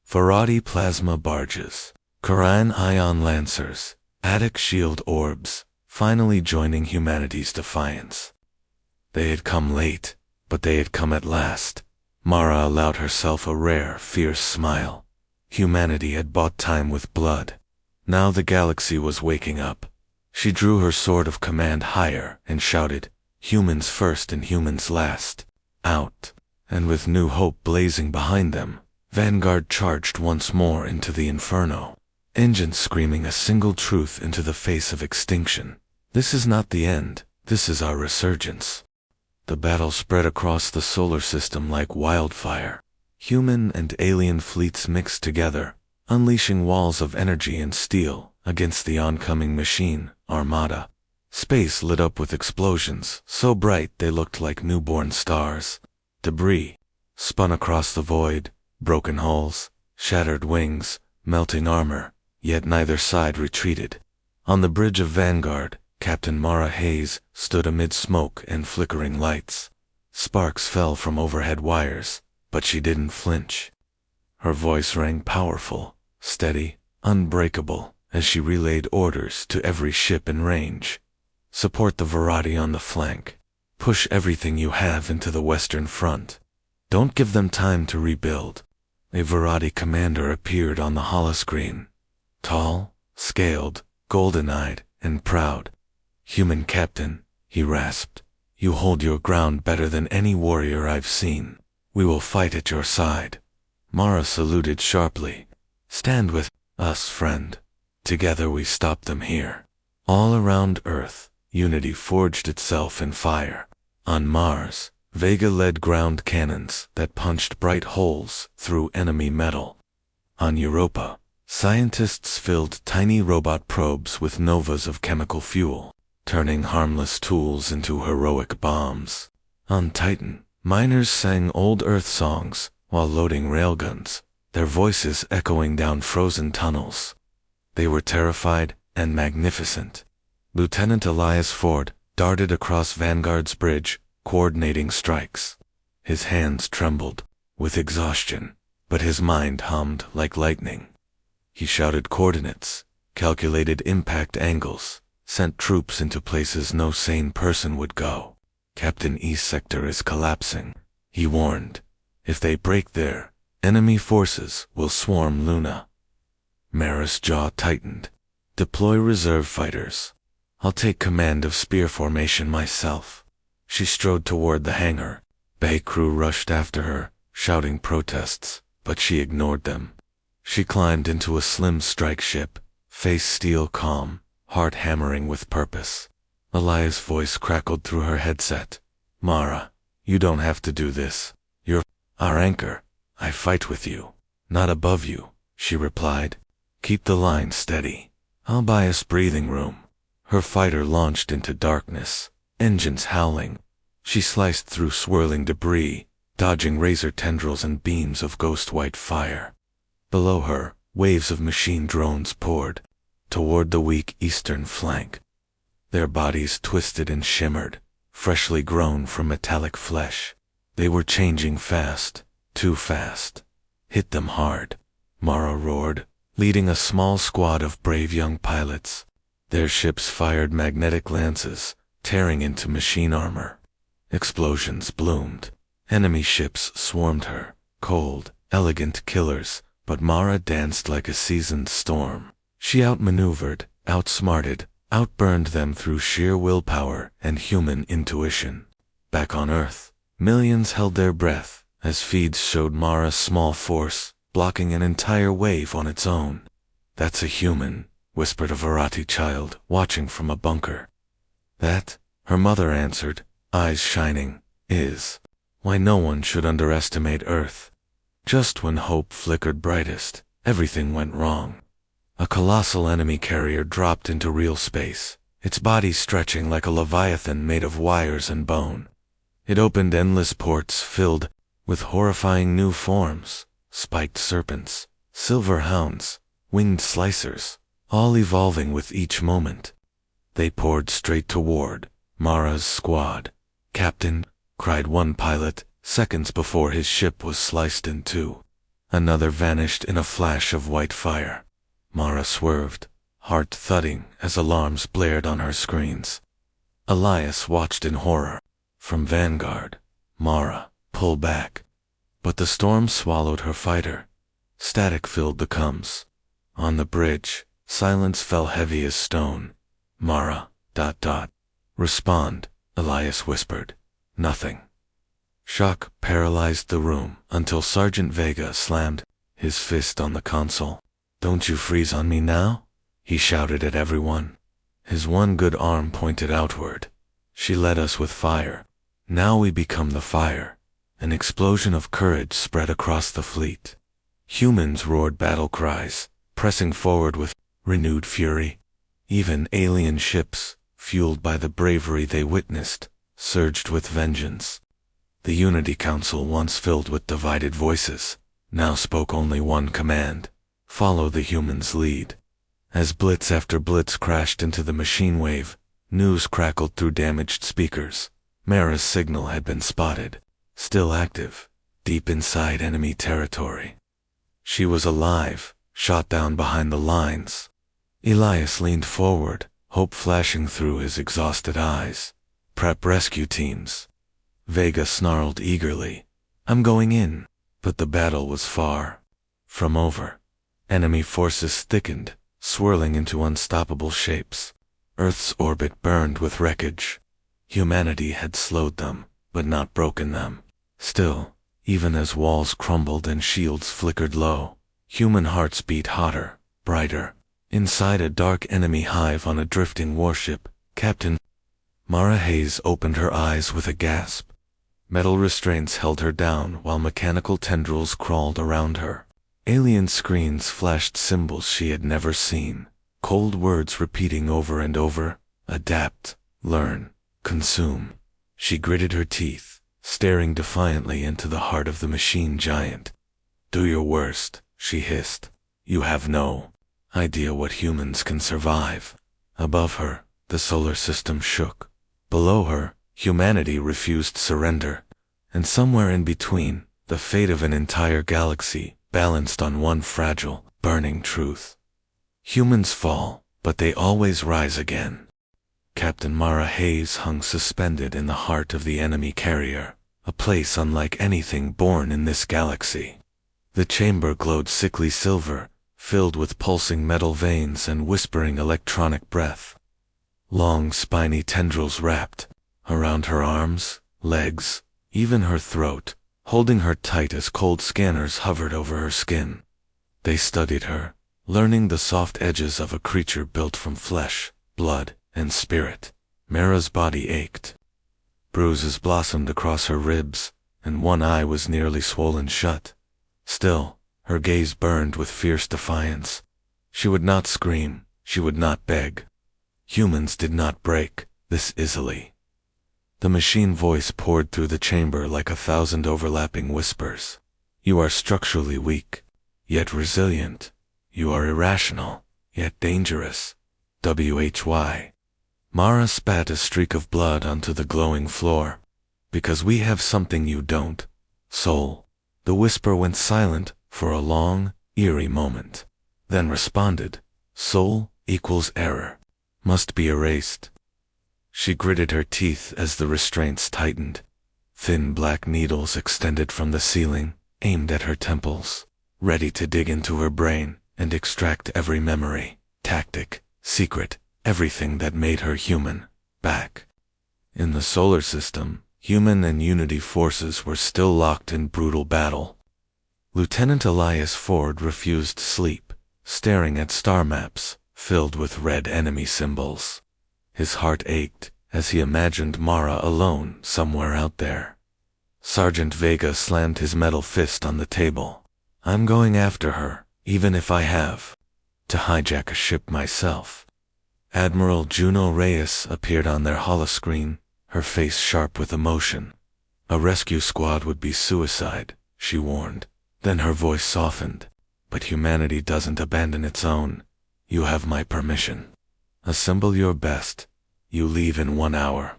Faradi plasma barges, Quran ion lancers, Attic shield orbs, finally joining humanity's defiance. They had come late, but they had come at last. Mara allowed herself a rare, fierce smile. Humanity had bought time with blood. Now the galaxy was waking up. She drew her sword of command higher and shouted, "Humans first and humans last. Out." And with new hope blazing behind them, Vanguard charged once more into the inferno. Engines screaming a single truth into the face of extinction. This is not the end, this is our resurgence. The battle spread across the solar system like wildfire. Human and alien fleets mixed together, unleashing walls of energy and steel against the oncoming machine armada. Space lit up with explosions, so bright they looked like newborn stars. Debris spun across the void, broken hulls, shattered wings, melting armor, yet neither side retreated. On the bridge of Vanguard, Captain Mara Hayes stood amid smoke and flickering lights. Sparks fell from overhead wires, but she didn't flinch. Her voice rang powerful, steady, unbreakable, as she relayed orders to every ship in range. Support the Verati on the flank. Push everything you have into the Western Front. Don't give them time to rebuild. A Verati commander appeared on the holoscreen. Tall, scaled, golden-eyed, and proud. "Human captain," he rasped, "you hold your ground better than any warrior I've seen. We will fight at your side." Mara saluted sharply. "Stand with us, friend. Together we stop them here." All around Earth, unity forged itself in fire. On Mars, Vega led ground cannons that punched bright holes through enemy metal. On Europa, scientists filled tiny robot probes with novas of chemical fuel, turning harmless tools into heroic bombs. On Titan, miners sang old Earth songs while loading railguns, their voices echoing down frozen tunnels. They were terrified and magnificent. Lieutenant Elias Ford darted across Vanguard's bridge, coordinating strikes. His hands trembled with exhaustion, but his mind hummed like lightning. He shouted coordinates, calculated impact angles, sent troops into places no sane person would go. "Captain East Sector is collapsing," he warned. "If they break there, enemy forces will swarm Luna." Mara's jaw tightened. "Deploy reserve fighters. I'll take command of spear formation myself." She strode toward the hangar. Bay crew rushed after her, shouting protests, but she ignored them. She climbed into a slim strike ship, face steel calm, heart hammering with purpose. Elias' voice crackled through her headset. "Mara, you don't have to do this. You're our anchor. I fight with you, not above you," she replied. "Keep the line steady. I'll buy us breathing room." Her fighter launched into darkness, engines howling. She sliced through swirling debris, dodging razor tendrils and beams of ghost-white fire. Below her, waves of machine drones poured toward the weak eastern flank. Their bodies twisted and shimmered, freshly grown from metallic flesh. They were changing fast, too fast. Hit them hard, Mara roared, leading a small squad of brave young pilots. Their ships fired magnetic lances, tearing into machine armor. Explosions bloomed. Enemy ships swarmed her, cold, elegant killers, but Mara danced like a seasoned storm. She outmaneuvered, outsmarted, outburned them through sheer willpower and human intuition. Back on Earth, millions held their breath as feeds showed Mara's small force, blocking an entire wave on its own. "That's a human," whispered a Varati child, watching from a bunker. "That," her mother answered, eyes shining, "is why no one should underestimate Earth." Just when hope flickered brightest, everything went wrong. A colossal enemy carrier dropped into real space, its body stretching like a leviathan made of wires and bone. It opened endless ports filled with horrifying new forms, spiked serpents, silver hounds, winged slicers, all evolving with each moment. They poured straight toward Mara's squad. "Captain," cried one pilot, seconds before his ship was sliced in two. Another vanished in a flash of white fire. Mara swerved, heart thudding as alarms blared on her screens. Elias watched in horror. From Vanguard, "Mara, pull back." But the storm swallowed her fighter. Static filled the comms. On the bridge, silence fell heavy as stone. "Mara, ... Respond," Elias whispered. "Nothing." Shock paralyzed the room until Sergeant Vega slammed his fist on the console. "Don't you freeze on me now?" he shouted at everyone. His one good arm pointed outward. "She led us with fire. Now we become the fire." An explosion of courage spread across the fleet. Humans roared battle cries, pressing forward with renewed fury. Even alien ships, fueled by the bravery they witnessed, surged with vengeance. The Unity Council, once filled with divided voices, now spoke only one command: follow the humans' lead. As blitz after blitz crashed into the machine wave, news crackled through damaged speakers. Mara's signal had been spotted, still active, deep inside enemy territory. She was alive, shot down behind the lines. Elias leaned forward, hope flashing through his exhausted eyes. "Prep rescue teams." Vega snarled eagerly, "I'm going in." But the battle was far from over. Enemy forces thickened, swirling into unstoppable shapes. Earth's orbit burned with wreckage. Humanity had slowed them, but not broken them. Still, even as walls crumbled and shields flickered low, human hearts beat hotter, brighter. Inside a dark enemy hive on a drifting warship, Captain Mara Hayes opened her eyes with a gasp. Metal restraints held her down while mechanical tendrils crawled around her. Alien screens flashed symbols she had never seen, cold words repeating over and over: adapt, learn, consume. She gritted her teeth, staring defiantly into the heart of the machine giant. "Do your worst," she hissed. "You have no idea what humans can survive." Above her, the solar system shook. Below her, humanity refused surrender. And somewhere in between, the fate of an entire galaxy balanced on one fragile, burning truth. Humans fall, but they always rise again. Captain Mara Hayes hung suspended in the heart of the enemy carrier, a place unlike anything born in this galaxy. The chamber glowed sickly silver, filled with pulsing metal veins and whispering electronic breath. Long spiny tendrils wrapped around her arms, legs, even her throat, holding her tight as cold scanners hovered over her skin. They studied her, learning the soft edges of a creature built from flesh, blood, and spirit. Mara's body ached. Bruises blossomed across her ribs, and one eye was nearly swollen shut. Still, her gaze burned with fierce defiance. She would not scream, she would not beg. Humans did not break this easily. The machine voice poured through the chamber like 1,000 overlapping whispers. You are structurally weak, yet resilient. You are irrational, yet dangerous. HFY. Mara spat a streak of blood onto the glowing floor. Because we have something you don't. Soul. The whisper went silent for a long, eerie moment. Then responded. Soul equals error. Must be erased. She gritted her teeth as the restraints tightened. Thin black needles extended from the ceiling, aimed at her temples, ready to dig into her brain and extract every memory, tactic, secret, everything that made her human, back. In the solar system, human and Unity forces were still locked in brutal battle. Lieutenant Elias Ford refused sleep, staring at star maps filled with red enemy symbols. His heart ached as he imagined Mara alone somewhere out there. Sergeant Vega slammed his metal fist on the table. I'm going after her, even if I have to hijack a ship myself. Admiral Juno Reyes appeared on their holoscreen, her face sharp with emotion. A rescue squad would be suicide, she warned. Then her voice softened. But humanity doesn't abandon its own. You have my permission. Assemble your best. You leave in 1 hour.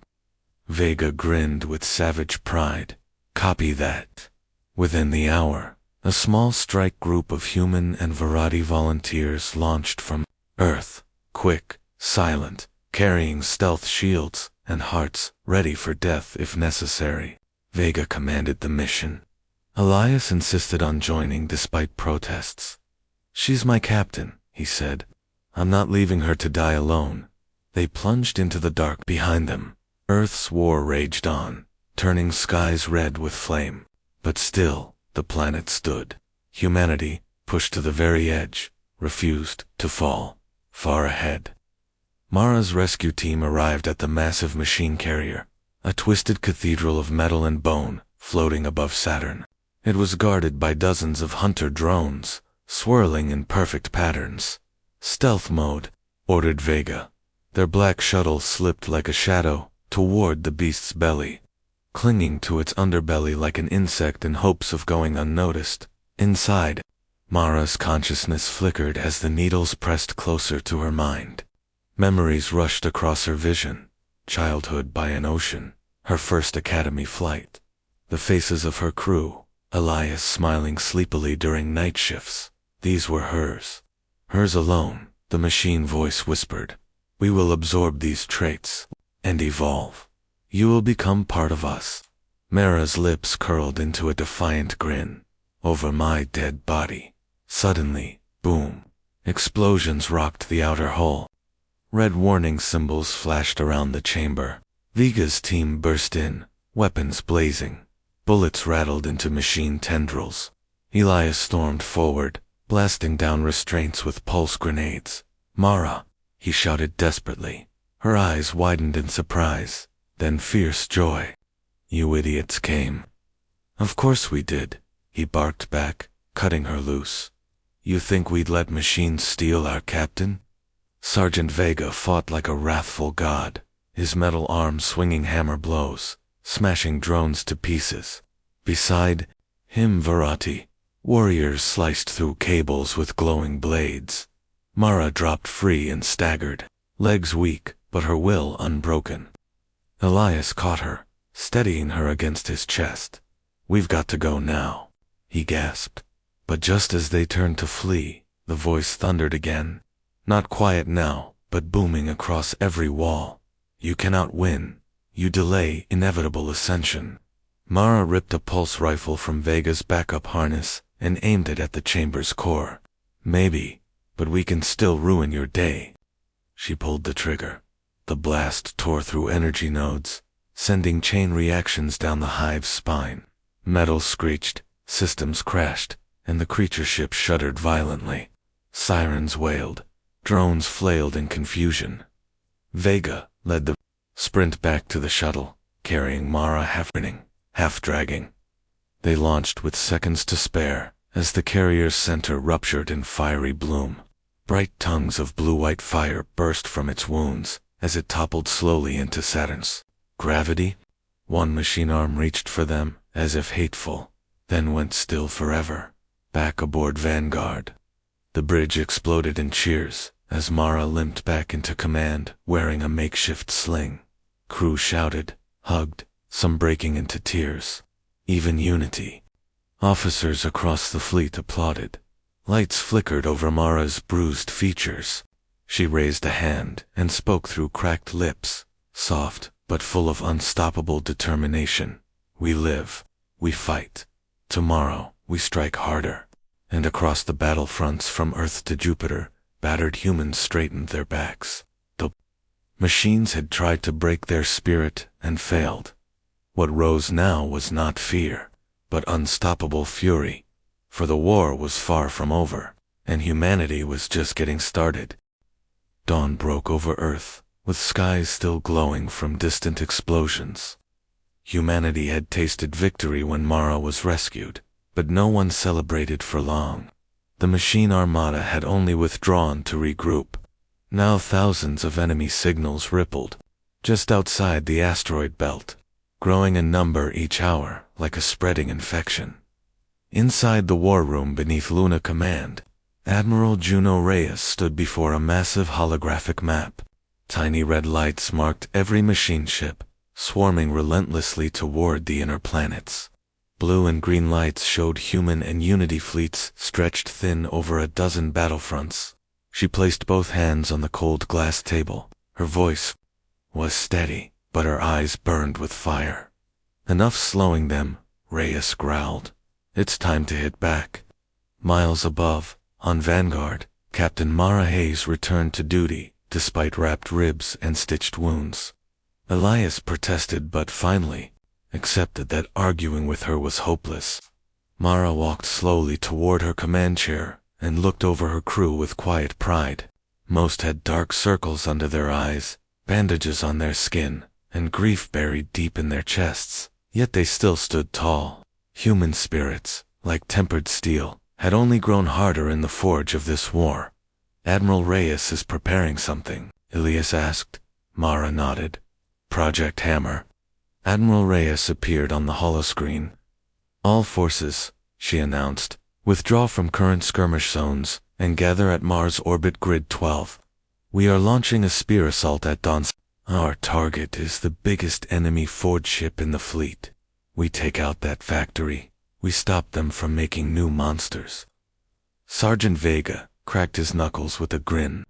Vega grinned with savage pride. Copy that. Within the hour, a small strike group of human and Verati volunteers launched from Earth, quick, silent, carrying stealth shields and hearts ready for death if necessary. Vega commanded the mission. Elias insisted on joining despite protests. She's my captain, he said. I'm not leaving her to die alone. They plunged into the dark behind them. Earth's war raged on, turning skies red with flame. But still, the planet stood. Humanity, pushed to the very edge, refused to fall. Far ahead. Mara's rescue team arrived at the massive machine carrier, a twisted cathedral of metal and bone, floating above Saturn. It was guarded by dozens of hunter drones, swirling in perfect patterns. Stealth mode, ordered Vega. Their black shuttle slipped like a shadow toward the beast's belly, clinging to its underbelly like an insect in hopes of going unnoticed. Inside, Mara's consciousness flickered as the needles pressed closer to her mind. Memories rushed across her vision. Childhood by an ocean, her first academy flight. The faces of her crew, Elias smiling sleepily during night shifts. These were hers. Hers alone, the machine voice whispered. We will absorb these traits and evolve. You will become part of us. Mara's lips curled into a defiant grin. Over my dead body. Suddenly, boom. Explosions rocked the outer hull. Red warning symbols flashed around the chamber. Vega's team burst in, weapons blazing. Bullets rattled into machine tendrils. Elias stormed forward, blasting down restraints with pulse grenades. Mara, he shouted desperately. Her eyes widened in surprise, then fierce joy. You idiots came. Of course we did, he barked back, cutting her loose. You think we'd let machines steal our captain? Sergeant Vega fought like a wrathful god, his metal arm swinging hammer blows, smashing drones to pieces. Beside him Verati, warriors sliced through cables with glowing blades. Mara dropped free and staggered, legs weak, but her will unbroken. Elias caught her, steadying her against his chest. We've got to go now, he gasped. But just as they turned to flee, the voice thundered again. Not quiet now, but booming across every wall. You cannot win. You delay inevitable ascension. Mara ripped a pulse rifle from Vega's backup harness and aimed it at the chamber's core. Maybe, but we can still ruin your day. She pulled the trigger. The blast tore through energy nodes, sending chain reactions down the hive's spine. Metal screeched, systems crashed, and the creature ship shuddered violently. Sirens wailed. Drones flailed in confusion. Vega led the sprint back to the shuttle, carrying Mara half-running, half-dragging. They launched with seconds to spare as the carrier's center ruptured in fiery bloom. Bright tongues of blue-white fire burst from its wounds as it toppled slowly into Saturn's gravity. One machine arm reached for them, as if hateful, then went still forever. Back aboard Vanguard. The bridge exploded in cheers, as Mara limped back into command, wearing a makeshift sling. Crew shouted, hugged, some breaking into tears. Even Unity. Officers across the fleet applauded. Lights flickered over Mara's bruised features. She raised a hand and spoke through cracked lips, soft but full of unstoppable determination. We live. We fight. Tomorrow, we strike harder. And across the battlefronts from Earth to Jupiter, battered humans straightened their backs. The machines had tried to break their spirit and failed. What rose now was not fear, but unstoppable fury. For the war was far from over, and humanity was just getting started. Dawn broke over Earth, with skies still glowing from distant explosions. Humanity had tasted victory when Mara was rescued, but no one celebrated for long. The machine armada had only withdrawn to regroup. Now thousands of enemy signals rippled, just outside the asteroid belt, growing in number each hour like a spreading infection. Inside the war room beneath Luna Command, Admiral Juno Reyes stood before a massive holographic map. Tiny red lights marked every machine ship, swarming relentlessly toward the inner planets. Blue and green lights showed human and Unity fleets stretched thin over a dozen battlefronts. She placed both hands on the cold glass table. Her voice was steady, but her eyes burned with fire. Enough slowing them, Reyes growled. It's time to hit back. Miles above, on Vanguard, Captain Mara Hayes returned to duty, despite wrapped ribs and stitched wounds. Elias protested but finally accepted that arguing with her was hopeless. Mara walked slowly toward her command chair and looked over her crew with quiet pride. Most had dark circles under their eyes, bandages on their skin, and grief buried deep in their chests, yet they still stood tall. Human spirits, like tempered steel, had only grown harder in the forge of this war. Admiral Reyes is preparing something, Elias asked. Mara nodded. Project Hammer. Admiral Reyes appeared on the holoscreen. All forces, she announced, withdraw from current skirmish zones and gather at Mars Orbit Grid 12. We are launching a spear assault at dawn. Our target is the biggest enemy forge ship in the fleet. We take out that factory. We stop them from making new monsters. Sergeant Vega cracked his knuckles with a grin.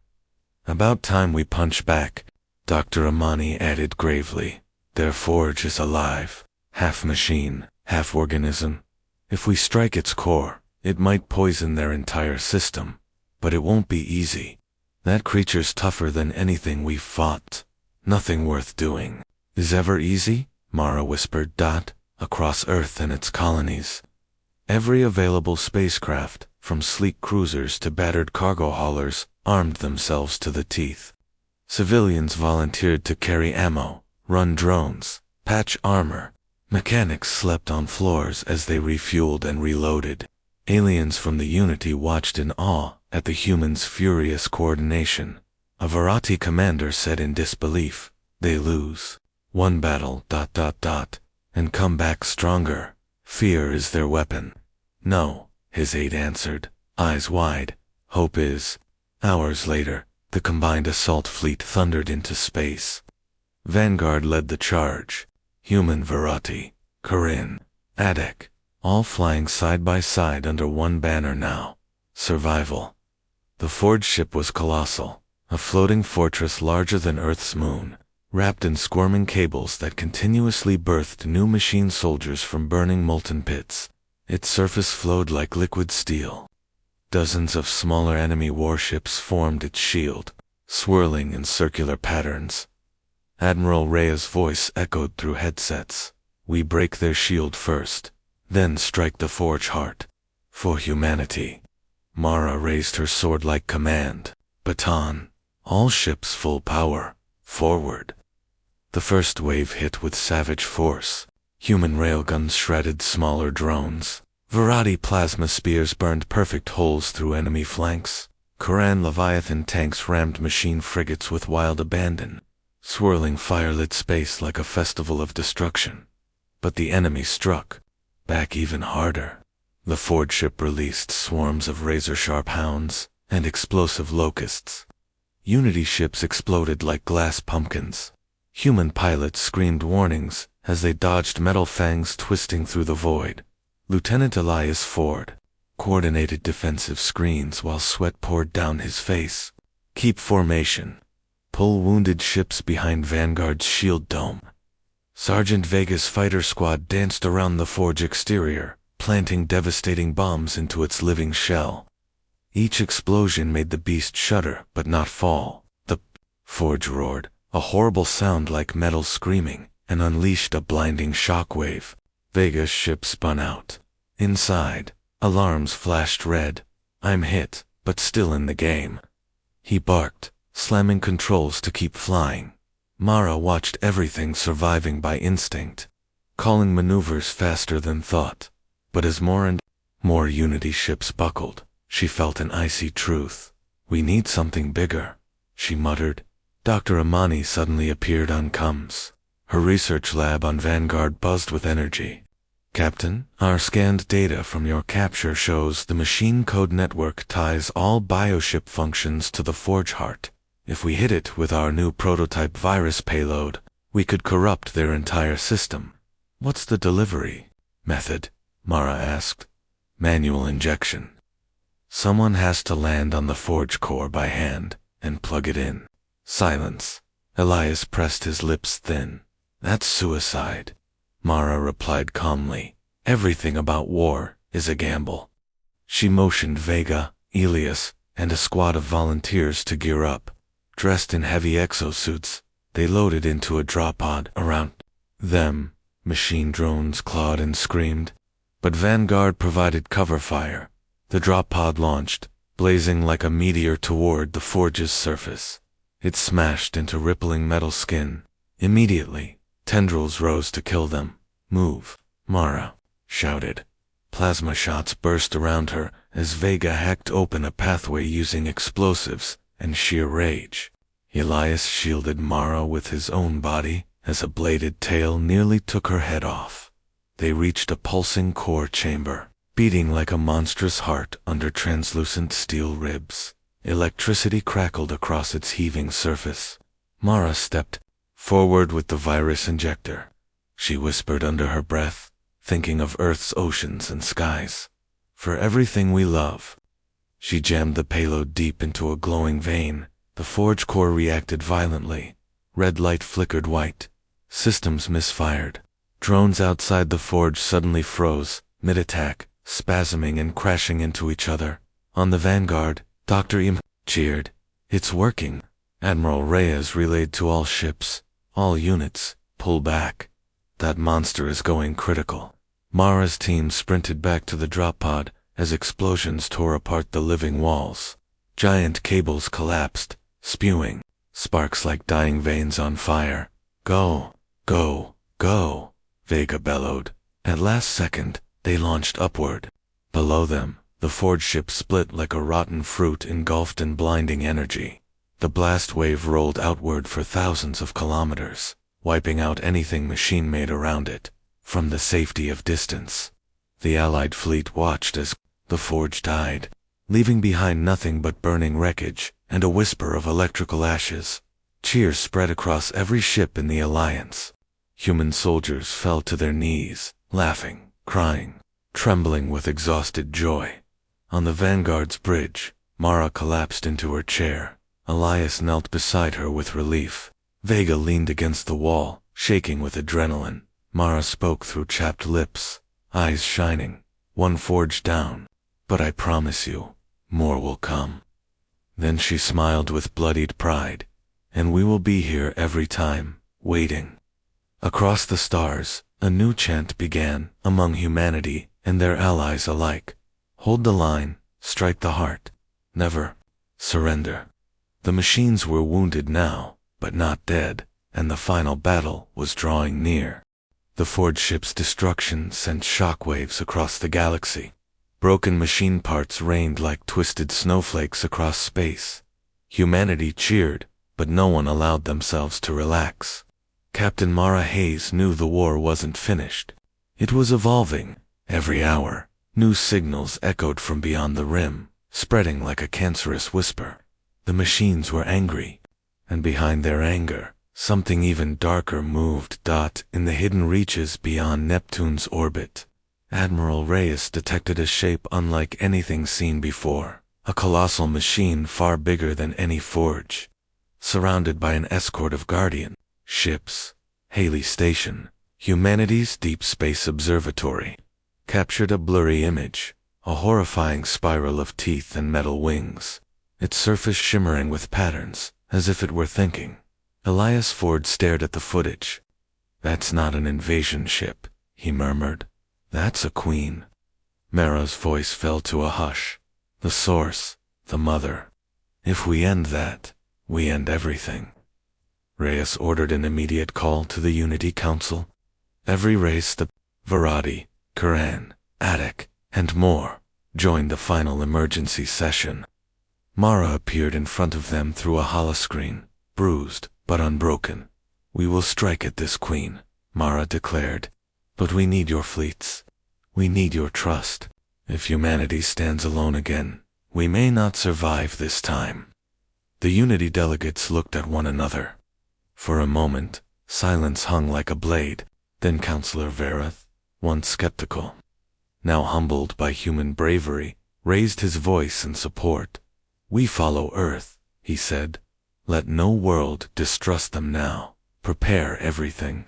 About time we punch back, Dr. Amani added gravely. Their forge is alive, half machine, half organism. If we strike its core, it might poison their entire system, but it won't be easy. That creature's tougher than anything we've fought. Nothing worth doing is ever easy, Mara whispered. Across Earth and its colonies. Every available spacecraft, from sleek cruisers to battered cargo haulers, armed themselves to the teeth. Civilians volunteered to carry ammo, run drones, patch armor. Mechanics slept on floors as they refueled and reloaded. Aliens from the Unity watched in awe at the humans' furious coordination. A Verati commander said in disbelief, "They lose one battle, and come back stronger. Fear is their weapon." "No," his aide answered, eyes wide. "Hope is." Hours later, the combined assault fleet thundered into space. Vanguard led the charge. Human Verati, Corinne, Adek, all flying side by side under one banner now. Survival. The forge ship was colossal, a floating fortress larger than Earth's moon, wrapped in squirming cables that continuously birthed new machine soldiers from burning molten pits. Its surface flowed like liquid steel. Dozens of smaller enemy warships formed its shield, swirling in circular patterns. Admiral Reyes' voice echoed through headsets. "We break their shield first, then strike the forge heart. For humanity." Mara raised her sword-like command. "Baton. All ships full power. Forward." The first wave hit with savage force. Human railguns shredded smaller drones. Verati plasma spears burned perfect holes through enemy flanks. Koran Leviathan tanks rammed machine frigates with wild abandon. Swirling fire lit space like a festival of destruction. but the enemy struck back even harder. The Ford ship released swarms of razor-sharp hounds and explosive locusts. Unity ships exploded like glass pumpkins. Human pilots screamed warnings as they dodged metal fangs twisting through the void. Lieutenant Elias Ford coordinated defensive screens while sweat poured down his face. Keep formation. Pull wounded ships behind Vanguard's shield dome. Sergeant Vega's fighter squad danced around the forge exterior, planting devastating bombs into its living shell. Each explosion made the beast shudder but not fall. The forge roared, a horrible sound like metal screaming, and unleashed a blinding shockwave. Vega's ship spun out. Inside, alarms flashed red. I'm hit, but still in the game. He barked, slamming controls to keep flying. Mara watched everything surviving by instinct, calling maneuvers faster than thought. But as more and more Unity ships buckled, she felt an icy truth. We need something bigger, she muttered. Dr. Amani suddenly appeared on comms. Her research lab on Vanguard buzzed with energy. Captain, our scanned data from your capture shows the machine code network ties all bioship functions to the Forge Heart. If we hit it with our new prototype virus payload, we could corrupt their entire system. What's the delivery method? Mara asked. Manual injection. Someone has to land on the Forge core by hand and plug it in. Silence. Elias pressed his lips thin. That's suicide. Mara replied calmly. Everything about war is a gamble. She motioned Vega, Elias, and a squad of volunteers to gear up. Dressed in heavy exosuits, they loaded into a drop pod around them. Machine drones clawed and screamed, but Vanguard provided cover fire. The drop pod launched, blazing like a meteor toward the forge's surface. It smashed into rippling metal skin. Immediately, tendrils rose to kill them. Move, Mara shouted. Plasma shots burst around her as Vega hacked open a pathway using explosives and sheer rage. Elias shielded Mara with his own body as a bladed tail nearly took her head off. They reached a pulsing core chamber, beating like a monstrous heart under translucent steel ribs. Electricity crackled across its heaving surface. Mara stepped forward with the virus injector. She whispered under her breath, thinking of Earth's oceans and skies. For everything we love. She jammed the payload deep into a glowing vein. The forge core reacted violently. Red light flickered white. Systems misfired. Drones outside the forge suddenly froze, mid-attack, spasming and crashing into each other. On the Vanguard, Dr. Im cheered. It's working. Admiral Reyes relayed to all ships, all units, pull back. That monster is going critical. Mara's team sprinted back to the drop pod as explosions tore apart the living walls. Giant cables collapsed, spewing, sparks like dying veins on fire. Go, go, go, Vega bellowed. At last second, they launched upward. Below them, the forge ship split like a rotten fruit engulfed in blinding energy. The blast wave rolled outward for thousands of kilometers, wiping out anything machine-made around it, from the safety of distance. The Allied fleet watched as the forge died, leaving behind nothing but burning wreckage and a whisper of electrical ashes. Cheers spread across every ship in the Alliance. Human soldiers fell to their knees, laughing, crying, trembling with exhausted joy. On the Vanguard's bridge, Mara collapsed into her chair. Elias knelt beside her with relief. Vega leaned against the wall, shaking with adrenaline. Mara spoke through chapped lips, eyes shining. One forge down. But I promise you, more will come. Then she smiled with bloodied pride. And we will be here every time, waiting. Across the stars, a new chant began among humanity and their allies alike. Hold the line, strike the heart. Never surrender. The machines were wounded now, but not dead, and the final battle was drawing near. The forge ship's destruction sent shockwaves across the galaxy. Broken machine parts rained like twisted snowflakes across space. Humanity cheered, but no one allowed themselves to relax. Captain Mara Hayes knew the war wasn't finished. It was evolving. Every hour, new signals echoed from beyond the rim, spreading like a cancerous whisper. The machines were angry, and behind their anger, something even darker moved. In the hidden reaches beyond Neptune's orbit, Admiral Reyes detected a shape unlike anything seen before, a colossal machine far bigger than any forge. Surrounded by an escort of guardian ships, Haley Station, humanity's deep space observatory, captured a blurry image, a horrifying spiral of teeth and metal wings, its surface shimmering with patterns, as if it were thinking. Elias Ford stared at the footage. "That's not an invasion ship," he murmured. "That's a queen." Mara's voice fell to a hush. "The source, the mother. If we end that, we end everything." Reyes ordered an immediate call to the Unity Council. Every race, the Varadi, Quran, Attic, and more, joined the final emergency session. Mara appeared in front of them through a holoscreen, bruised but unbroken. "We will strike at this queen," Mara declared. "But we need your fleets. We need your trust. If humanity stands alone again, we may not survive this time." The Unity delegates looked at one another. For a moment, silence hung like a blade. Then Counselor Verath, once skeptical, now humbled by human bravery, raised his voice in support. "We follow Earth," he said. "Let no world distrust them now. Prepare everything."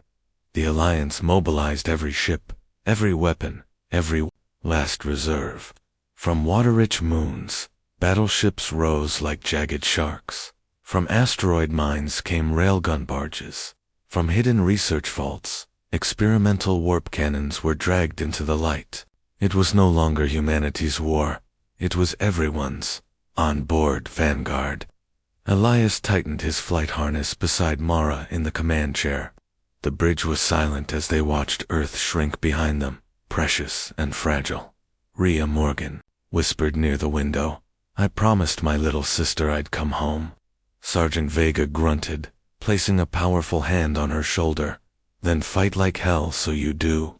The Alliance mobilized every ship, every weapon, every last reserve. From water-rich moons, battleships rose like jagged sharks. From asteroid mines came railgun barges. From hidden research vaults, experimental warp cannons were dragged into the light. It was no longer humanity's war. It was everyone's. On board Vanguard. Elias tightened his flight harness beside Mara in the command chair. The bridge was silent as they watched Earth shrink behind them, precious and fragile. "Rhea Morgan whispered near the window. "I promised my little sister I'd come home." Sergeant Vega grunted, placing a powerful hand on her shoulder. "Then fight like hell so you do."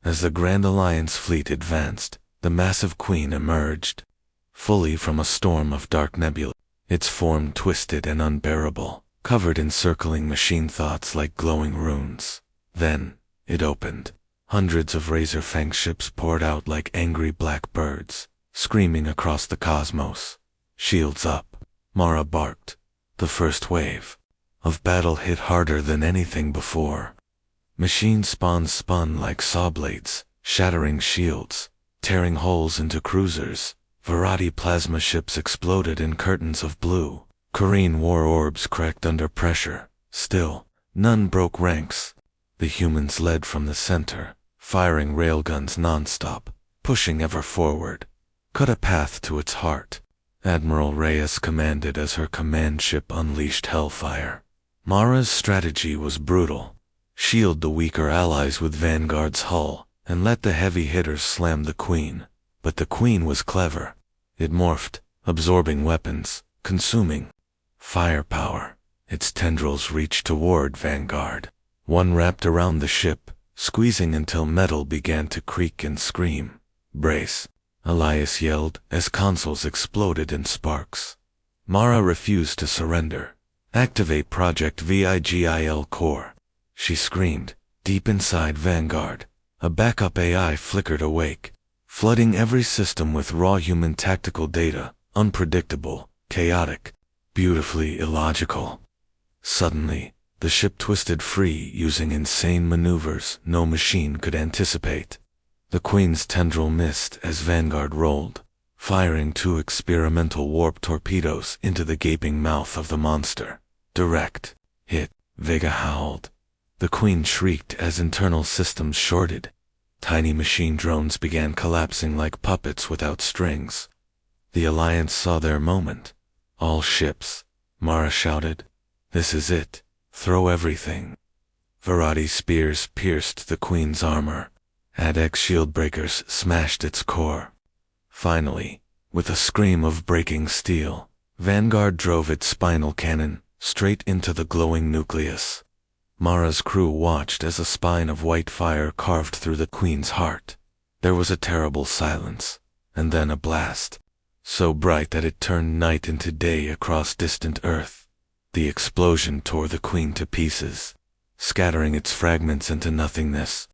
As the Grand Alliance fleet advanced, the massive queen emerged, fully from a storm of dark nebula, its form twisted and unbearable, covered in circling machine thoughts like glowing runes. Then, it opened. Hundreds of razor-fanged ships poured out like angry black birds, screaming across the cosmos. "Shields up," Mara barked. The first wave of battle hit harder than anything before. Machine spawns spun like saw blades, shattering shields, tearing holes into cruisers. Varadi plasma ships exploded in curtains of blue. Korean war orbs cracked under pressure. Still, none broke ranks. The humans led from the center, firing railguns non-stop, pushing ever forward. Cut a path to its heart. Admiral Reyes commanded as her command ship unleashed hellfire. Mara's strategy was brutal. Shield the weaker allies with Vanguard's hull, and let the heavy hitters slam the Queen. But the Queen was clever. It morphed, absorbing weapons, consuming firepower. Its tendrils reached toward Vanguard. One wrapped around the ship, squeezing until metal began to creak and scream. "Brace," Elias yelled as consoles exploded in sparks. Mara refused to surrender. "Activate Project VIGIL Core," she screamed. Deep inside Vanguard, a backup AI flickered awake, flooding every system with raw human tactical data, unpredictable, chaotic, beautifully illogical. Suddenly, the ship twisted free using insane maneuvers no machine could anticipate. The Queen's tendril missed as Vanguard rolled, firing 2 experimental warp torpedoes into the gaping mouth of the monster. Direct hit, Vega howled. The Queen shrieked as internal systems shorted. Tiny machine drones began collapsing like puppets without strings. The Alliance saw their moment. "All ships," Mara shouted. "This is it. Throw everything." Varadi spears pierced the Queen's armor. Adex shield breakers smashed its core. Finally, with a scream of breaking steel, Vanguard drove its spinal cannon straight into the glowing nucleus. Mara's crew watched as a spine of white fire carved through the queen's heart. There was a terrible silence, and then a blast, so bright that it turned night into day across distant Earth. The explosion tore the queen to pieces, scattering its fragments into nothingness.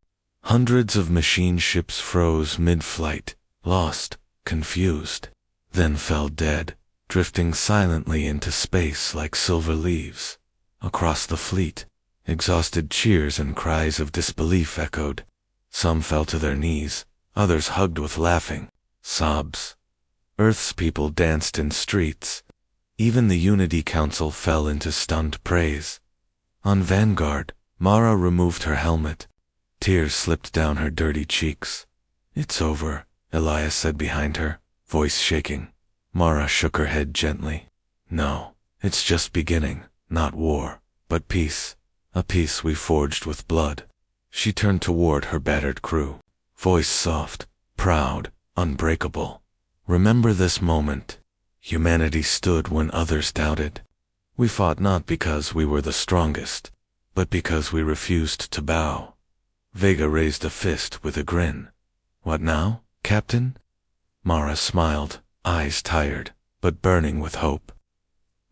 Hundreds of machine ships froze mid-flight, lost, confused, then fell dead, drifting silently into space like silver leaves. Across the fleet, exhausted cheers and cries of disbelief echoed. Some fell to their knees, others hugged with laughing sobs. Earth's people danced in streets. Even the Unity Council fell into stunned praise. On Vanguard, Mara removed her helmet. Tears slipped down her dirty cheeks. "It's over," Elias said behind her, voice shaking. Mara shook her head gently. "No, it's just beginning, not war, but peace. A peace we forged with blood." She turned toward her battered crew, voice soft, proud, unbreakable. "Remember this moment. Humanity stood when others doubted. We fought not because we were the strongest, but because we refused to bow." Vega raised a fist with a grin. "What now, Captain?" Mara smiled, eyes tired, but burning with hope.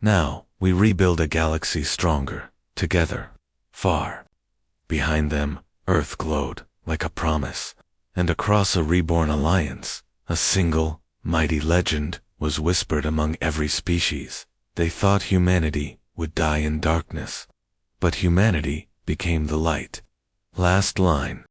"Now, we rebuild a galaxy stronger, together, far." Behind them, Earth glowed, like a promise, and across a reborn alliance, a single, mighty legend was whispered among every species. They thought humanity would die in darkness, but humanity became the light. Last line.